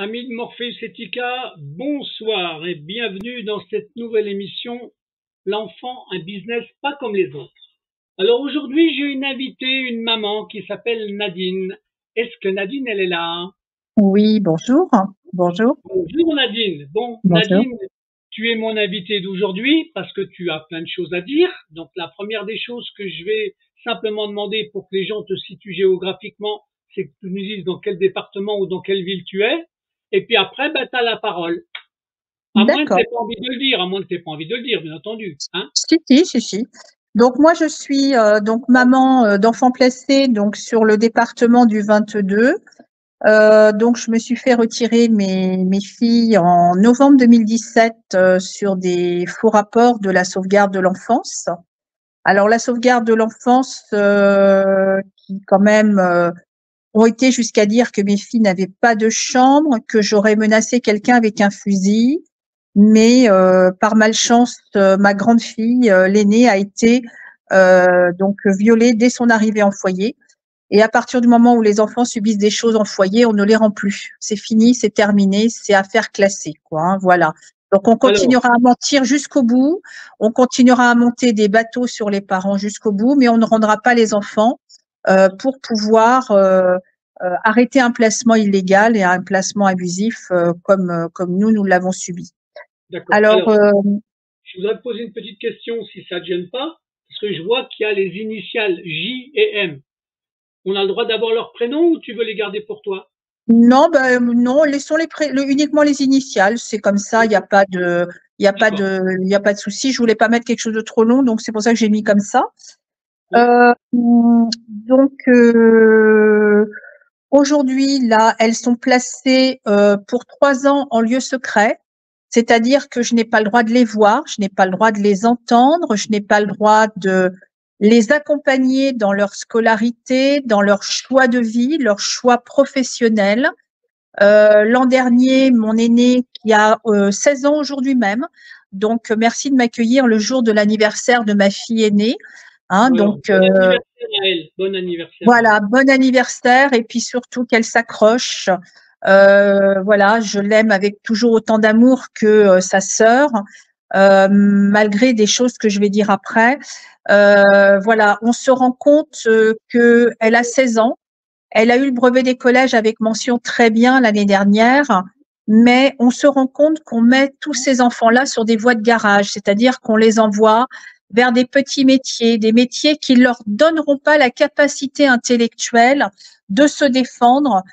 Amis de Morpheus Etica, bonsoir et bienvenue dans cette nouvelle émission L'enfant, un business pas comme les autres. Alors aujourd'hui, j'ai une invitée, une maman qui s'appelle Nadine. Est-ce que Nadine, elle est là? Oui, bonjour. Bonjour. Bonjour Nadine. Bon, Bonjour. Nadine, tu es mon invitée d'aujourd'hui parce que tu as plein de choses à dire. Donc la première des choses que je vais simplement demander pour que les gens te situent géographiquement, c'est que tu nous dises dans quel département ou dans quelle ville tu es. Et puis après, ben, tu as la parole. À moins que tu D'accord. pas envie de le dire, à moins que tu pas envie de le dire, bien entendu. Hein. Si. Donc moi je suis donc maman d'enfants placés donc sur le département du 22. Donc je me suis fait retirer mes filles en novembre 2017 sur des faux rapports de la sauvegarde de l'enfance. Alors la sauvegarde de l'enfance qui quand même ont été jusqu'à dire que mes filles n'avaient pas de chambre, que j'aurais menacé quelqu'un avec un fusil. Mais par malchance, ma grande fille, l'aînée, a été donc violée dès son arrivée en foyer. Et à partir du moment où les enfants subissent des choses en foyer, on ne les rend plus. C'est fini, c'est terminé, c'est affaire classée, quoi. Hein, voilà. Donc on Alors, continuera à mentir jusqu'au bout, on continuera à monter des bateaux sur les parents jusqu'au bout, mais on ne rendra pas les enfants pour pouvoir arrêter un placement illégal et un placement abusif comme nous l'avons subi. d'accord. Alors, Alors, je voudrais te poser une petite question si ça ne te gêne pas, parce que je vois qu'il y a les initiales J et M. On a le droit d'avoir leur prénom ou tu veux les garder pour toi? non, laissons uniquement les initiales. C'est comme ça, D'accord. il y a pas de souci. Je voulais pas mettre quelque chose de trop long, donc c'est pour ça que j'ai mis comme ça. Oui. Donc aujourd'hui, là, elles sont placées pour 3 ans en lieu secret, c'est-à-dire que je n'ai pas le droit de les voir, je n'ai pas le droit de les entendre, je n'ai pas le droit de les accompagner dans leur scolarité, dans leur choix de vie, leur choix professionnel. L'an dernier, mon aîné qui a 16 ans aujourd'hui même, donc merci de m'accueillir le jour de l'anniversaire de ma fille aînée. Hein, Alors, donc bon anniversaire à elle. Bon anniversaire à elle. voilà, bon anniversaire et puis surtout qu'elle s'accroche. Voilà, je l'aime avec toujours autant d'amour que sa sœur, malgré des choses que je vais dire après. Voilà, on se rend compte que elle a 16 ans. Elle a eu le brevet des collèges avec mention très bien l'année dernière, mais on se rend compte qu'on met tous ces enfants-là sur des voies de garage, c'est-à-dire qu'on les envoie vers des petits métiers, des métiers qui ne leur donneront pas la capacité intellectuelle de se défendre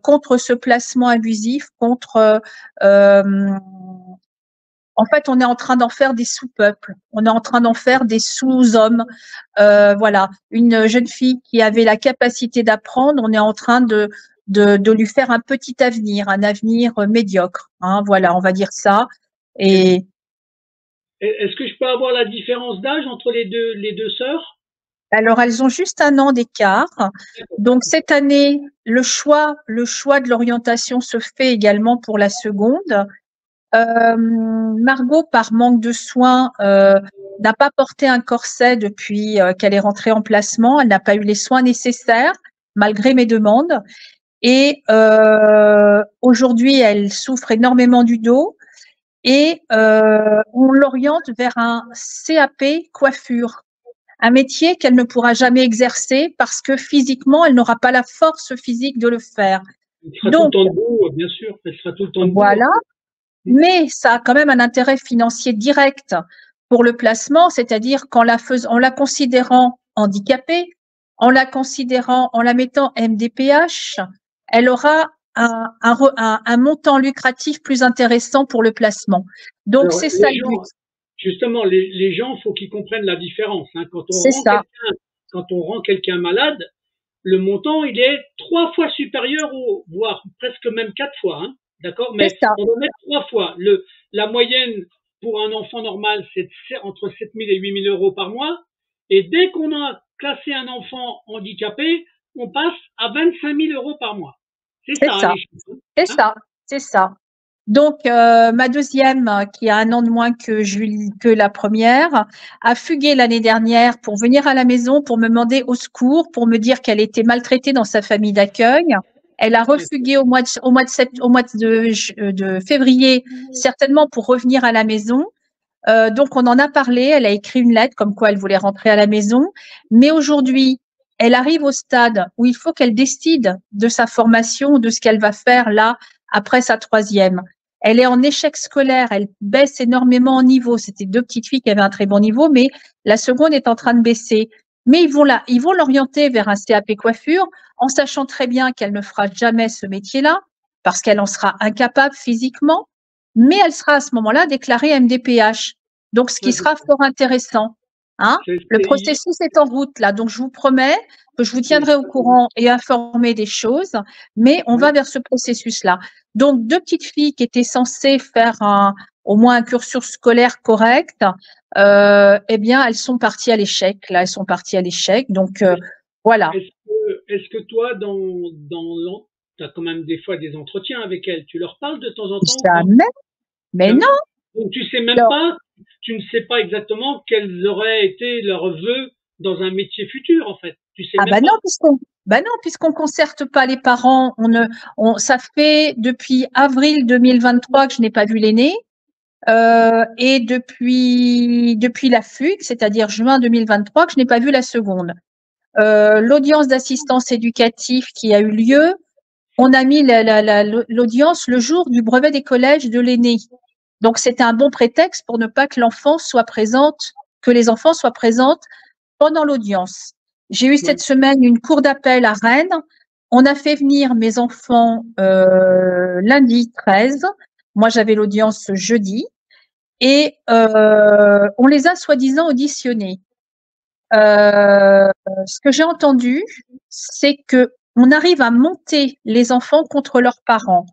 contre ce placement abusif, contre en fait, on est en train d'en faire des sous-peuples, on est en train d'en faire des sous-hommes. Voilà, une jeune fille qui avait la capacité d'apprendre, on est en train de lui faire un petit avenir, un avenir médiocre. Hein, voilà, on va dire ça. Est-ce Et est-ce que je peux avoir la différence d'âge entre les deux sœurs? alors, elles ont juste 1 an d'écart. Donc, cette année, le choix de l'orientation se fait également pour la seconde. Margot, par manque de soins, n'a pas porté un corset depuis qu'elle est rentrée en placement. Elle n'a pas eu les soins nécessaires, malgré mes demandes. Et aujourd'hui, elle souffre énormément du dos. Et on l'oriente vers un CAP coiffure, un métier qu'elle ne pourra jamais exercer parce que physiquement, elle n'aura pas la force physique de le faire. Elle sera tout le Donc, temps debout, bien sûr. Elle sera tout le temps debout. voilà. Mais ça a quand même un intérêt financier direct pour le placement, c'est-à-dire en la considérant handicapée, en la mettant MDPH, elle aura un montant lucratif plus intéressant pour le placement. Donc Alors, c'est ça les le but, gens, justement, les gens, faut qu'ils comprennent la différence. Hein. c'est ça, Quand on rend quelqu'un malade, le montant, il est 3 fois supérieur voire presque même 4 fois. Hein. D'accord? c'est Mais ça, on va mettre 3 fois. La moyenne pour un enfant normal, c'est entre 7 000 et 8 000 euros par mois. Et dès qu'on a classé un enfant handicapé, on passe à 25 000 euros par mois. C'est c'est ça, ça, les chiffres. c'est Hein. ça, c'est ça. Donc, ma deuxième, qui a 1 an de moins que la première, a fugué l'année dernière pour venir à la maison, pour me demander au secours, pour me dire qu'elle était maltraitée dans sa famille d'accueil. Elle a refugué au mois de février, certainement pour revenir à la maison. Donc, on en a parlé. Elle a écrit une lettre comme quoi elle voulait rentrer à la maison. Mais aujourd'hui, elle arrive au stade où il faut qu'elle décide de sa formation, de ce qu'elle va faire là après sa troisième. Elle est en échec scolaire. Elle baisse énormément en niveau. C'était deux petites filles qui avaient un très bon niveau, mais la seconde est en train de baisser. Mais ils vont l'orienter vers un CAP coiffure en sachant très bien qu'elle ne fera jamais ce métier-là parce qu'elle en sera incapable physiquement. Mais elle sera à ce moment-là déclarée MDPH. Donc, ce qui sera fort intéressant. Hein. Le processus est en route là, donc je vous promets que je vous tiendrai au courant et informer des choses, mais on va vers ce processus-là. Donc, deux petites filles qui étaient censées faire au moins un cursus scolaire correct, eh bien, elles sont parties à l'échec. Là, elles sont parties à l'échec. Donc, voilà. Est-ce que toi, tu as quand même des fois des entretiens avec elles, tu leur parles de temps en temps? Jamais. Mais non. Donc, tu sais même pas, tu ne sais pas exactement quels auraient été leurs vœux dans un métier futur, en fait. Tu sais même pas. Non, puisqu'on concerte pas les parents. Ça fait depuis avril 2023 que je n'ai pas vu l'aîné. Et depuis la fugue, c'est-à-dire juin 2023, que je n'ai pas vu la seconde. L'audience d'assistance éducative qui a eu lieu, on a mis l'audience le jour du brevet des collèges de l'aîné. Donc, c'était un bon prétexte pour ne pas que l'enfant soit présente, que les enfants soient présentes pendant l'audience. J'ai eu cette semaine une cour d'appel à Rennes. On a fait venir mes enfants lundi 13. Moi, j'avais l'audience jeudi. Et on les a soi-disant auditionnés. Ce que j'ai entendu, c'est que on arrive à monter les enfants contre leurs parents.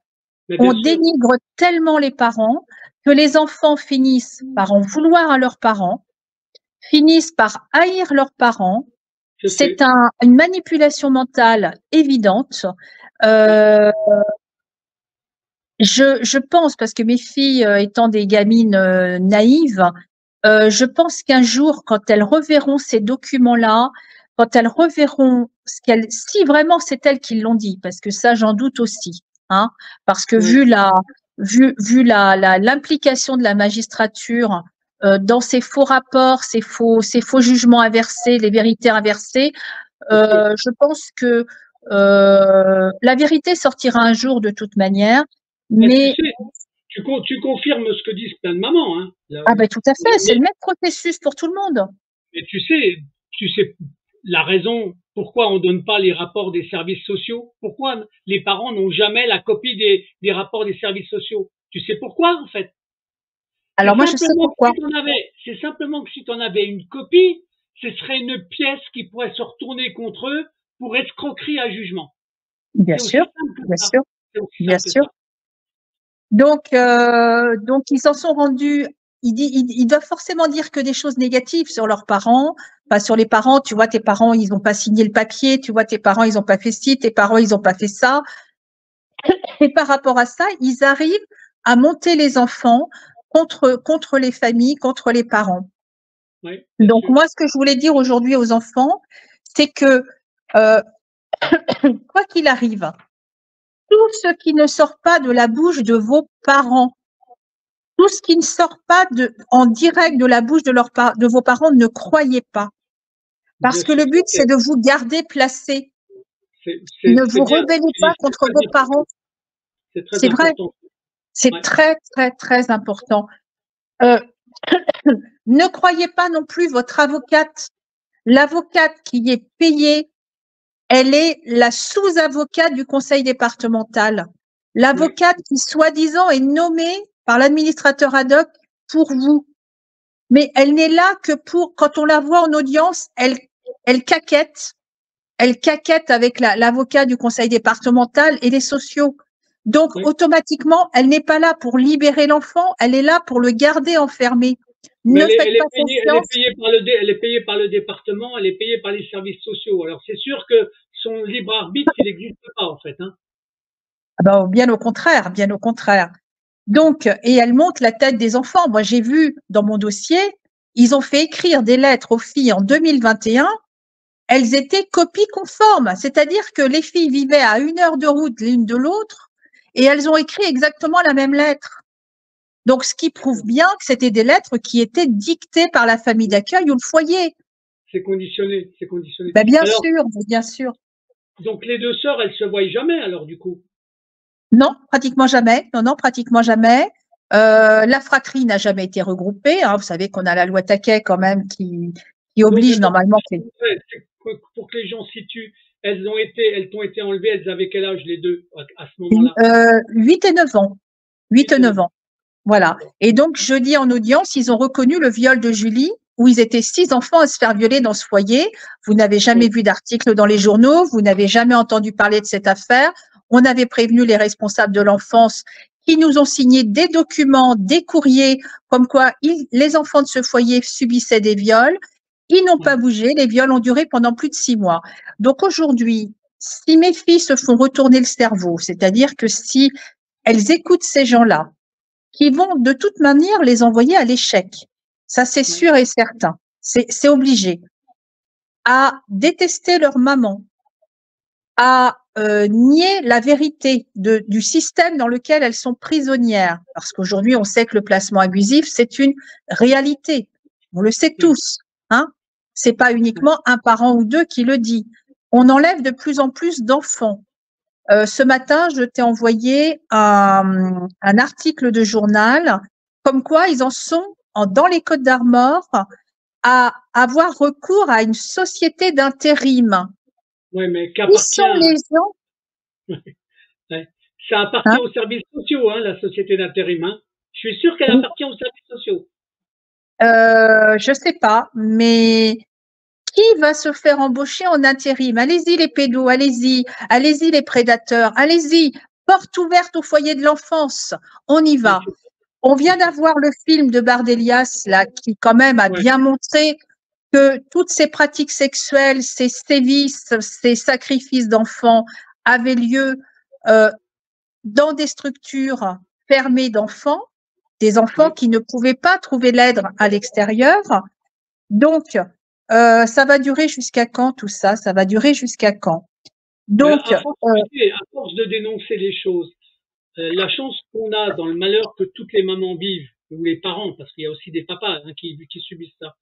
On dénigre tellement les parents que les enfants finissent par en vouloir à leurs parents, finissent par haïr leurs parents. C'est une manipulation mentale évidente. Je pense, parce que mes filles étant des gamines naïves, je pense qu'un jour, quand elles reverront ces documents-là, quand elles reverront si vraiment c'est elles qui l'ont dit, parce que ça, j'en doute aussi, hein, parce que vu l'implication de la magistrature dans ces faux rapports, ces faux jugements inversés, les vérités inversées, je pense que la vérité sortira un jour de toute manière. Mais tu confirmes ce que disent plein de mamans, hein. Tout à fait, c'est le même processus pour tout le monde. Mais tu sais la raison pourquoi on donne pas les rapports des services sociaux, pourquoi les parents n'ont jamais la copie des rapports des services sociaux. Tu sais pourquoi, en fait? Alors moi, je sais pourquoi. C'est simplement que si tu en avais une copie, ce serait une pièce qui pourrait se retourner contre eux pour escroquerie à jugement. Bien sûr, bien sûr, bien sûr. Donc, ils s'en sont rendus. Ils doivent forcément dire que des choses négatives sur leurs parents, pas sur les parents. Tu vois, tes parents, ils n'ont pas signé le papier. Tu vois, tes parents, ils n'ont pas fait ci. Tes parents, ils n'ont pas fait ça. Et par rapport à ça, ils arrivent à monter les enfants contre les familles, contre les parents. Oui, donc, moi, ce que je voulais dire aujourd'hui aux enfants, c'est que quoi qu'il arrive, tout ce qui ne sort pas de la bouche de vos parents, tout ce qui ne sort pas en direct de la bouche de vos parents, ne croyez pas. Parce que le but, c'est de vous garder placé. Ne vous rebellez pas contre vos parents. C'est vrai. C'est très, très, très important. Ne croyez pas non plus votre avocate. L'avocate qui est payée, elle est la sous-avocate du conseil départemental. L'avocate qui, soi-disant, est nommée par l'administrateur ad hoc pour vous. Mais elle n'est là que quand on la voit en audience, elle caquette. Elle caquette avec l'avocat du conseil départemental et les sociaux. Donc, automatiquement, elle n'est pas là pour libérer l'enfant, elle est là pour le garder enfermé. Elle est payée par le département, elle est payée par les services sociaux. Alors, c'est sûr que son libre arbitre, il n'existe pas, en fait, hein. Bien au contraire, bien au contraire. Donc, et elle monte la tête des enfants. Moi, j'ai vu dans mon dossier, ils ont fait écrire des lettres aux filles en 2021. elles étaient copies conformes. C'est-à-dire que les filles vivaient à 1 heure de route l'une de l'autre et elles ont écrit exactement la même lettre. Donc, ce qui prouve bien que c'était des lettres qui étaient dictées par la famille d'accueil ou le foyer. C'est conditionné, c'est conditionné. Ben, bien Alors, sûr, bien sûr. donc les deux sœurs, elles se voient jamais alors du coup. Non, pratiquement jamais. Non, non, pratiquement jamais. La fratrie n'a jamais été regroupée. Hein. Vous savez qu'on a la loi Taquet quand même qui Donc, oblige attends, normalement que pour que les gens situent, elles t'ont été enlevées, elles avaient quel âge les deux à ce moment-là? 8 et 9 ans. 8 8 et et 9 9. ans. Voilà. D'accord. Et donc, jeudi en audience, ils ont reconnu le viol de Julie, où ils étaient 6 enfants à se faire violer dans ce foyer. Vous n'avez jamais vu d'article dans les journaux, vous n'avez jamais entendu parler de cette affaire. On avait prévenu les responsables de l'enfance qui nous ont signé des documents, des courriers, comme quoi les enfants de ce foyer subissaient des viols. Ils n'ont pas bougé, les viols ont duré pendant plus de 6 mois. Donc aujourd'hui, si mes filles se font retourner le cerveau, c'est-à-dire que si elles écoutent ces gens-là, qui vont de toute manière les envoyer à l'échec. Ça, c'est sûr et certain. C'est obligé. À détester leur maman, à nier la vérité du système dans lequel elles sont prisonnières. Parce qu'aujourd'hui, on sait que le placement abusif, c'est une réalité. On le sait tous. Hein. C'est pas uniquement un parent ou deux qui le dit. On enlève de plus en plus d'enfants. Ce matin, je t'ai envoyé un article de journal comme quoi ils en sont dans les Côtes d'Armor à avoir recours à une société d'intérim. Oui, mais Qui sont les gens ouais, ça appartient hein aux services sociaux, hein, la société d'intérim. Hein. Je suis sûr qu'elle appartient aux services sociaux. Je sais pas, mais qui va se faire embaucher en intérim? Allez-y les pédos, allez-y, allez-y les prédateurs, allez-y, porte ouverte au foyer de l'enfance, on y va. On vient d'avoir le film de Bardélias, là, qui quand même a bien montré que toutes ces pratiques sexuelles, ces sévices, ces sacrifices d'enfants avaient lieu dans des structures fermées d'enfants, des enfants qui ne pouvaient pas trouver l'aide à l'extérieur. Donc, ça va durer jusqu'à quand tout ça? Ça va durer jusqu'à quand? Donc, à force de dénoncer les choses, la chance qu'on a dans le malheur que toutes les mamans vivent, ou les parents, parce qu'il y a aussi des papas hein, qui subissent ça,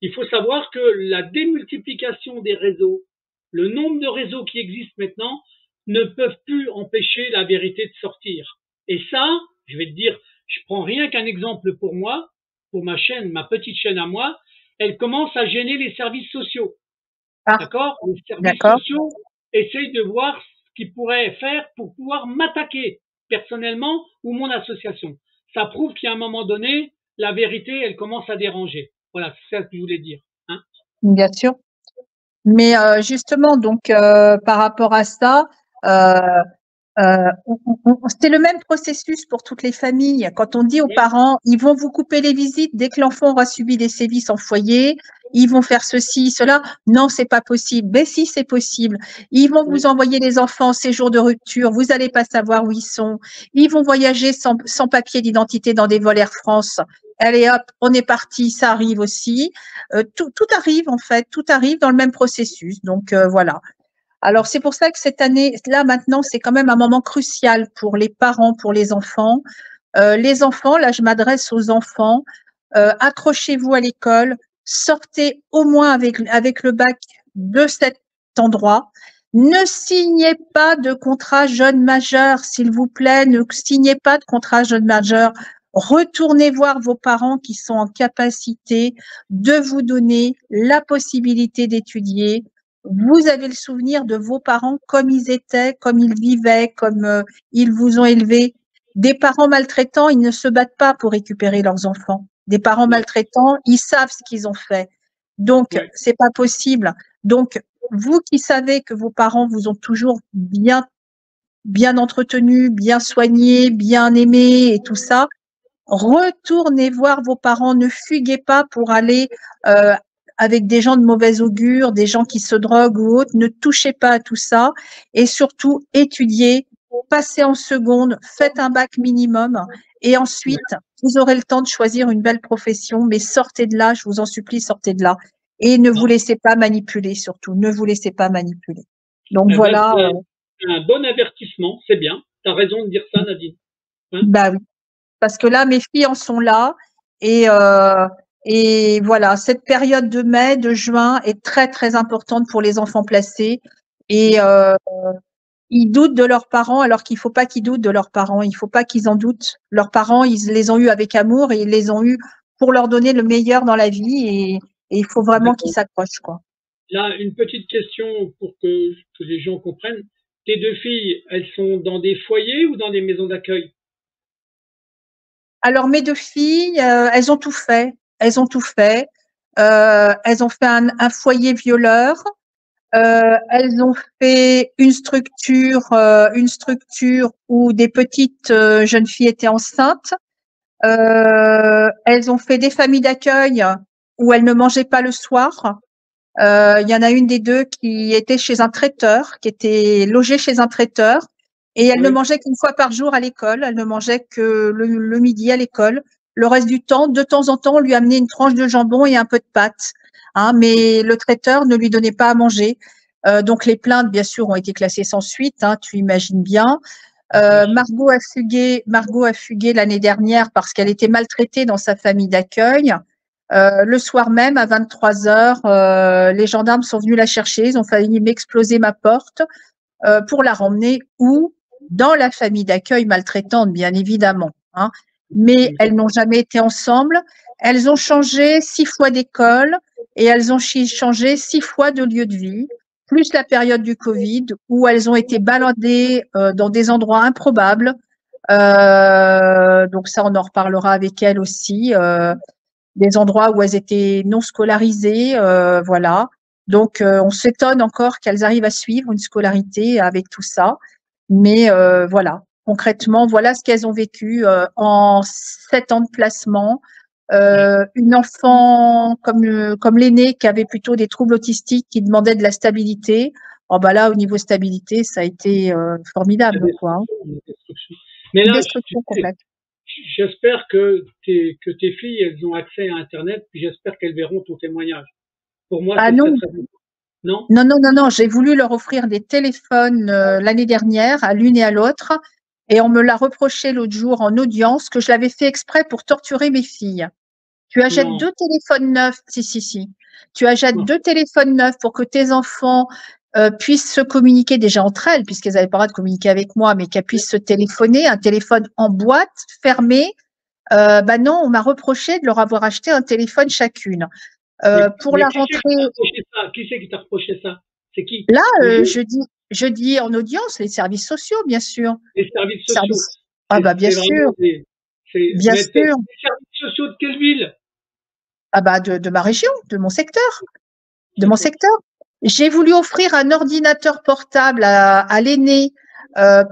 il faut savoir que la démultiplication des réseaux, le nombre de réseaux qui existent maintenant, ne peuvent plus empêcher la vérité de sortir. Et ça, je vais te dire, je prends rien qu'un exemple pour moi, pour ma chaîne, ma petite chaîne à moi, elle commence à gêner les services sociaux. D'accord? Les services sociaux essayent de voir ce qu'ils pourraient faire pour pouvoir m'attaquer personnellement ou mon association. Ça prouve qu'à un moment donné, la vérité, elle commence à déranger. Voilà, c'est ça que je voulais dire. Hein. Bien sûr. Mais justement, donc par rapport à ça, c'est le même processus pour toutes les familles. Quand on dit aux parents, ils vont vous couper les visites dès que l'enfant aura subi des sévices en foyer, ils vont faire ceci, cela. Non, c'est pas possible. Ben si, c'est possible. Ils vont vous envoyer les enfants en séjour de rupture. Vous n'allez pas savoir où ils sont. Ils vont voyager sans papier d'identité dans des vols Air France. Allez hop, on est parti. Ça arrive aussi. Tout arrive en fait. Tout arrive dans le même processus. Donc voilà. Alors, c'est pour ça que cette année, là, maintenant, c'est quand même un moment crucial pour les parents, pour les enfants. Les enfants, là, je m'adresse aux enfants. Accrochez-vous à l'école. Sortez au moins avec le bac de cet endroit. Ne signez pas de contrat jeune majeur, s'il vous plaît. Ne signez pas de contrat jeune majeur. Retournez voir vos parents qui sont en capacité de vous donner la possibilité d'étudier. Vous avez le souvenir de vos parents comme ils étaient, comme ils vivaient, comme ils vous ont élevé. Des parents maltraitants, ils ne se battent pas pour récupérer leurs enfants. Des parents maltraitants, ils savent ce qu'ils ont fait. Donc, c'est pas possible. Donc, vous qui savez que vos parents vous ont toujours bien entretenus, bien soignés, bien aimés et tout ça, retournez voir vos parents. Ne fuguez pas pour aller avec des gens de mauvaise augure, des gens qui se droguent ou autres. Ne touchez pas à tout ça. Et surtout, étudiez, passez en seconde, faites un bac minimum. Et ensuite, vous aurez le temps de choisir une belle profession. Mais sortez de là, je vous en supplie, sortez de là. et ne vous laissez pas manipuler surtout, ne vous laissez pas manipuler. Donc Eh ben, voilà. c'est un bon avertissement, c'est bien. Tu as raison de dire ça, Nadine. Hein? Bah oui, parce que là mes filles en sont là et voilà, cette période de mai, de juin est très très importante pour les enfants placés et ils doutent de leurs parents alors qu'il faut pas qu'ils doutent de leurs parents, il faut pas qu'ils en doutent. Leurs parents, ils les ont eus avec amour et ils les ont eus pour leur donner le meilleur dans la vie et il faut vraiment qu'ils s'accrochent, quoi. Là, une petite question pour que les gens comprennent. Tes deux filles, elles sont dans des foyers ou dans des maisons d'accueil? Alors mes deux filles, elles ont tout fait. Elles ont tout fait. Elles ont fait un foyer violeur. Elles ont fait une structure où des petites jeunes filles étaient enceintes. Elles ont fait des familles d'accueil où elles ne mangeaient pas le soir. Il y en a une des deux qui était chez un traiteur, qui était logée chez un traiteur, et elle ne Oui. mangeait qu'une fois par jour à l'école. Elle ne mangeait que le midi à l'école. Le reste du temps, de temps en temps, on lui amenait une tranche de jambon et un peu de pâte. Hein, mais le traiteur ne lui donnait pas à manger. Donc les plaintes, bien sûr, ont été classées sans suite. Hein, tu imagines bien. Margot a fugué l'année dernière parce qu'elle était maltraitée dans sa famille d'accueil. Le soir même, à 23 heures, les gendarmes sont venus la chercher. Ils ont failli m'exploser ma porte pour la ramener où? Dans la famille d'accueil maltraitante, bien évidemment. Hein. Mais elles n'ont jamais été ensemble. Elles ont changé 6 fois d'école et elles ont changé 6 fois de lieu de vie, plus la période du Covid où elles ont été baladées dans des endroits improbables. Donc ça, on en reparlera avec elles aussi. Des endroits où elles étaient non scolarisées, voilà. Donc, on s'étonne encore qu'elles arrivent à suivre une scolarité avec tout ça. Mais voilà, concrètement, voilà ce qu'elles ont vécu en 7 ans de placement. Une enfant comme l'aînée qui avait plutôt des troubles autistiques qui demandait de la stabilité. Oh bah là, au niveau stabilité, ça a été formidable, quoi. Hein. Mais Une là, destruction complète. j'espère que tes filles, elles ont accès à Internet, puis j'espère qu'elles verront ton témoignage. Pour moi, Ah ce serait non, très bien. Non? non, non, non, non, j'ai voulu leur offrir des téléphones l'année dernière à l'une et à l'autre et on me l'a reproché l'autre jour en audience que je l'avais fait exprès pour torturer mes filles. Tu achètes Non. 2 téléphones neufs, si. Tu achètes Non. 2 téléphones neufs pour que tes enfants puissent se communiquer déjà entre elles, puisqu'elles n'avaient pas le droit de communiquer avec moi, mais qu'elles puissent se téléphoner, un téléphone en boîte, fermé. Bah non, on m'a reproché de leur avoir acheté un téléphone chacune. Pour Mais la qui c'est qui t'a rentrée, reproché ça? Qui c'est qui t'a reproché ça? C'est qui? là, Le juge? je dis en audience les services sociaux, bien sûr. Les services sociaux. Services. Ah bah bien C'est sûr, vraiment des. bien Mais sûr. les services sociaux de quelle ville? Ah bah de ma région, de mon secteur. De mon D'accord. secteur. J'ai voulu offrir un ordinateur portable à l'aînée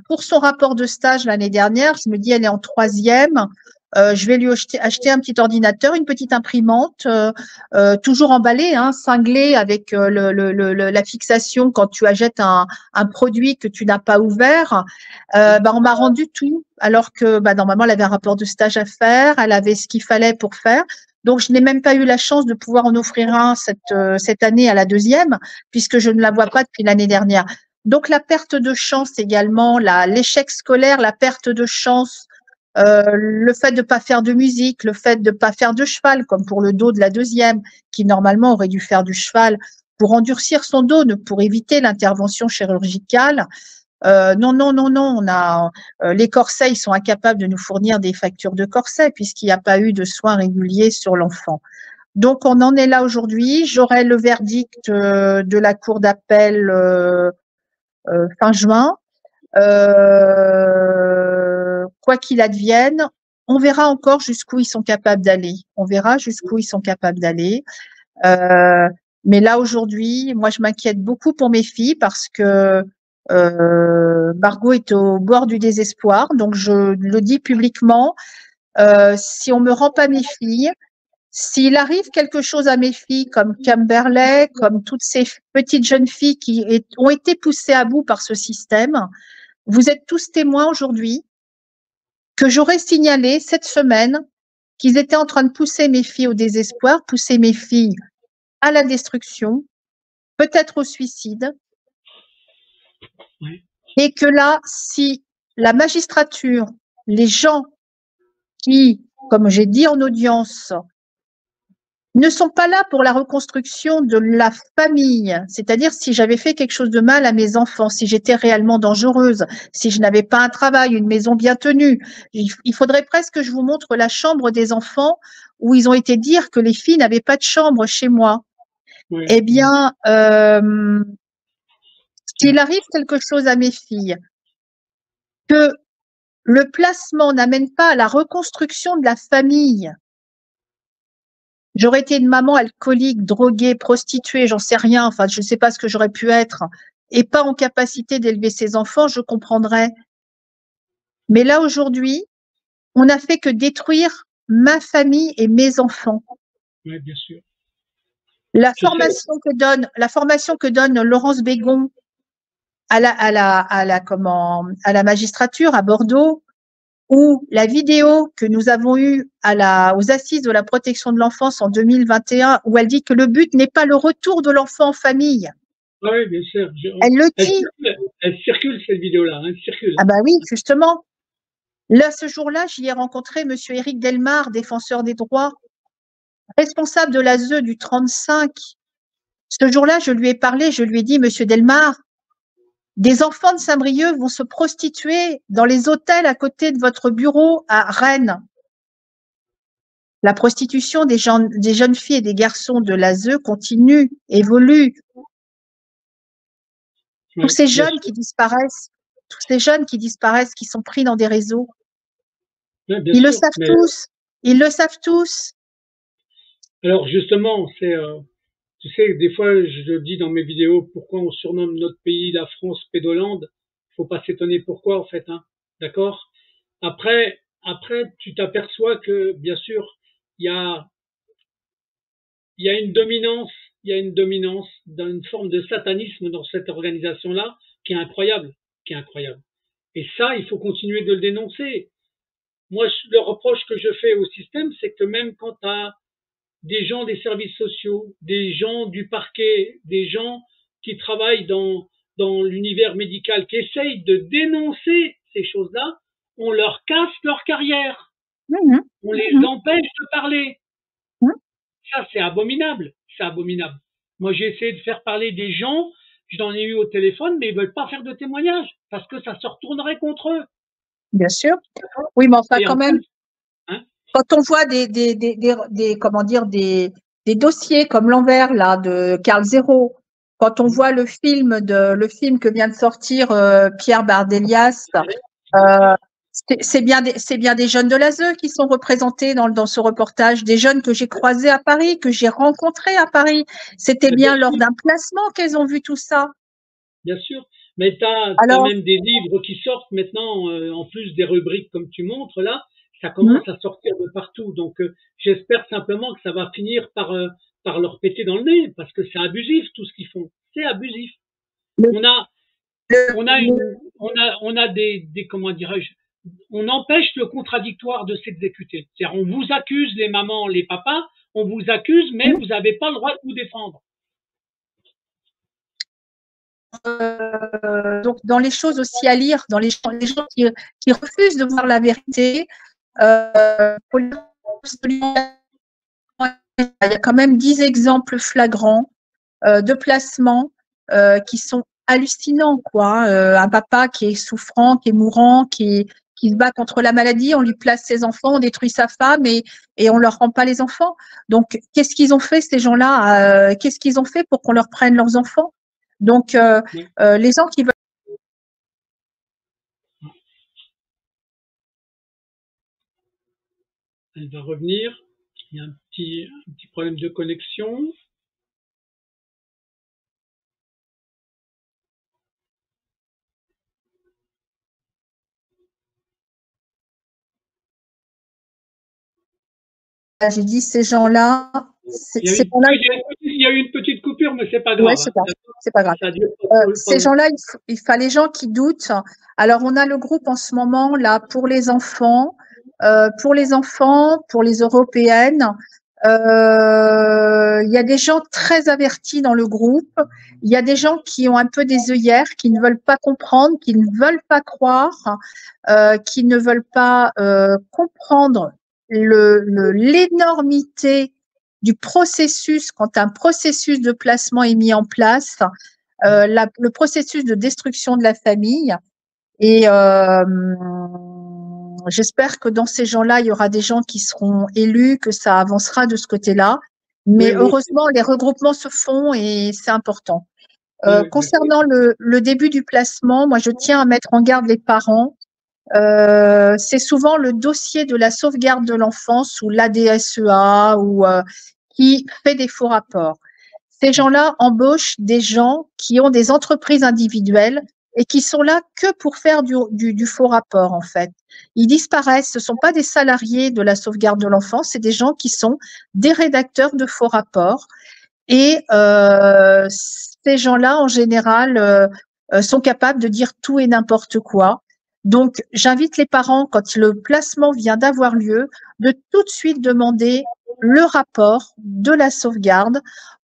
pour son rapport de stage l'année dernière. Je me dis, elle est en troisième. Je vais lui acheter un petit ordinateur, une petite imprimante, toujours emballée, hein, cinglée avec la fixation quand tu achètes un produit que tu n'as pas ouvert. Bah, on m'a rendu tout, alors que bah, normalement, elle avait un rapport de stage à faire, elle avait ce qu'il fallait pour faire. Donc, je n'ai même pas eu la chance de pouvoir en offrir un cette année à la deuxième, puisque je ne la vois pas depuis l'année dernière. Donc, la perte de chance également, l'échec scolaire, la perte de chance, le fait de pas faire de musique, le fait de pas faire de cheval, comme pour le dos de la deuxième, qui normalement aurait dû faire du cheval pour endurcir son dos, pour éviter l'intervention chirurgicale. Non, non, non, non. On a les corsets, ils sont incapables de nous fournir des factures de corsets puisqu'il n'y a pas eu de soins réguliers sur l'enfant. Donc, on en est là aujourd'hui. J'aurai le verdict de la cour d'appel fin juin. Quoi qu'il advienne, on verra encore jusqu'où ils sont capables d'aller. On verra jusqu'où ils sont capables d'aller. Mais là, aujourd'hui, moi, je m'inquiète beaucoup pour mes filles parce que Margot est au bord du désespoir. Donc, je le dis publiquement. Si on me rend pas mes filles, s'il arrive quelque chose à mes filles comme Camberley, comme toutes ces petites jeunes filles qui ont été poussées à bout par ce système, vous êtes tous témoins aujourd'hui que j'aurais signalé cette semaine qu'ils étaient en train de pousser mes filles au désespoir, pousser mes filles à la destruction, peut-être au suicide, Oui. et que là, si la magistrature, les gens qui, comme j'ai dit en audience, ne sont pas là pour la reconstruction de la famille. C'est-à-dire si j'avais fait quelque chose de mal à mes enfants, si j'étais réellement dangereuse, si je n'avais pas un travail, une maison bien tenue. Il faudrait presque que je vous montre la chambre des enfants où ils ont été dire que les filles n'avaient pas de chambre chez moi. Oui. Eh bien, s'il arrive quelque chose à mes filles, que le placement n'amène pas à la reconstruction de la famille, j'aurais été une maman alcoolique, droguée, prostituée, j'en sais rien, enfin, je ne sais pas ce que j'aurais pu être, et pas en capacité d'élever ses enfants, je comprendrais. Mais là, aujourd'hui, on n'a fait que détruire ma famille et mes enfants. Oui, bien sûr. La formation que donne Laurence Bégon à la magistrature à Bordeaux, ou la vidéo que nous avons eue aux assises de la protection de l'enfance en 2021, où elle dit que le but n'est pas le retour de l'enfant en famille. Ah oui, bien sûr. Elle le dit. Elle circule, cette vidéo-là. Elle circule. Ah bah oui, justement. Là, ce jour-là, j'y ai rencontré monsieur Éric Delmar, défenseur des droits, responsable de l'ASE du 35. Ce jour-là, je lui ai parlé, je lui ai dit, monsieur Delmar, des enfants de Saint-Brieuc vont se prostituer dans les hôtels à côté de votre bureau à Rennes. La prostitution des jeunes filles et des garçons de l'ASE continue, évolue. Tous ces jeunes qui disparaissent, qui sont pris dans des réseaux, ils le savent tous. Ils le savent tous. Alors justement, tu sais, des fois, je dis dans mes vidéos pourquoi on surnomme notre pays la France Pédolande. Faut pas s'étonner pourquoi, en fait, hein. D'accord? Après, tu t'aperçois que, bien sûr, il y a une dominance d'une forme de satanisme dans cette organisation-là qui est incroyable, Et ça, il faut continuer de le dénoncer. Moi, le reproche que je fais au système, c'est que même quand tu as des gens des services sociaux, des gens du parquet, des gens qui travaillent dans l'univers médical, qui essayent de dénoncer ces choses-là, on leur casse leur carrière. On les empêche de parler. Ça, c'est abominable. C'est abominable. Moi, j'ai essayé de faire parler des gens, j'en ai eu au téléphone, mais ils veulent pas faire de témoignages parce que ça se retournerait contre eux. Bien sûr. Oui, mais enfin, quand même, hein, quand on voit des dossiers comme l'Envers, là, de Carl Zéro, quand on voit le film que vient de sortir Pierre Bardelias, c'est bien des jeunes de l'ASE qui sont représentés dans ce reportage, des jeunes que j'ai croisés à Paris, que j'ai rencontrés à Paris. C'était bien lors d'un placement qu'elles ont vu tout ça. Bien sûr, mais tu as même des livres qui sortent maintenant, en plus des rubriques comme tu montres là, ça commence à sortir de partout. Donc j'espère simplement que ça va finir par leur péter dans le nez, parce que c'est abusif tout ce qu'ils font. C'est abusif. On a des comment dirais-je, on empêche le contradictoire de s'exécuter. C'est-à-dire, on vous accuse, les mamans, les papas, on vous accuse, mais vous n'avez pas le droit de vous défendre. Donc, dans les choses aussi à lire, dans les gens qui refusent de voir la vérité, il y a quand même 10 exemples flagrants de placements qui sont hallucinants, quoi. Un papa qui est souffrant, qui est mourant, qui se bat contre la maladie, on lui place ses enfants, on détruit sa femme et on leur rend pas les enfants. Donc, qu'est-ce qu'ils ont fait, ces gens-là? Qu'est-ce qu'ils ont fait pour qu'on leur prenne leurs enfants? Donc, les gens qui veulent. Elle va revenir. Il y a un petit problème de connexion. J'ai dit ces gens-là. Il y a eu une petite coupure, mais c'est pas grave. Ouais, c'est pas grave. Ces gens-là, il faut les gens qui doutent. Alors, on a le groupe en ce moment là pour les enfants, pour les européennes. Il y a des gens très avertis dans le groupe. Il y a des gens qui ont un peu des œillères, qui ne veulent pas comprendre, qui ne veulent pas croire, qui ne veulent pas comprendre l'énormité du processus quand un processus de placement est mis en place, le processus de destruction de la famille. Et j'espère que dans ces gens-là, il y aura des gens qui seront élus, que ça avancera de ce côté-là. Mais Oui, heureusement, les regroupements se font et c'est important. oui, Concernant le début du placement, moi, je tiens à mettre en garde les parents. C'est souvent le dossier de la sauvegarde de l'enfance ou l'ADSEA ou qui fait des faux rapports. Ces gens-là embauchent des gens qui ont des entreprises individuelles et qui sont là que pour faire du faux rapport, en fait. Ils disparaissent. Ce ne sont pas des salariés de la sauvegarde de l'enfance, c'est des gens qui sont des rédacteurs de faux rapports. Et ces gens-là, en général, sont capables de dire tout et n'importe quoi. Donc, j'invite les parents, quand le placement vient d'avoir lieu, de tout de suite demander le rapport de la sauvegarde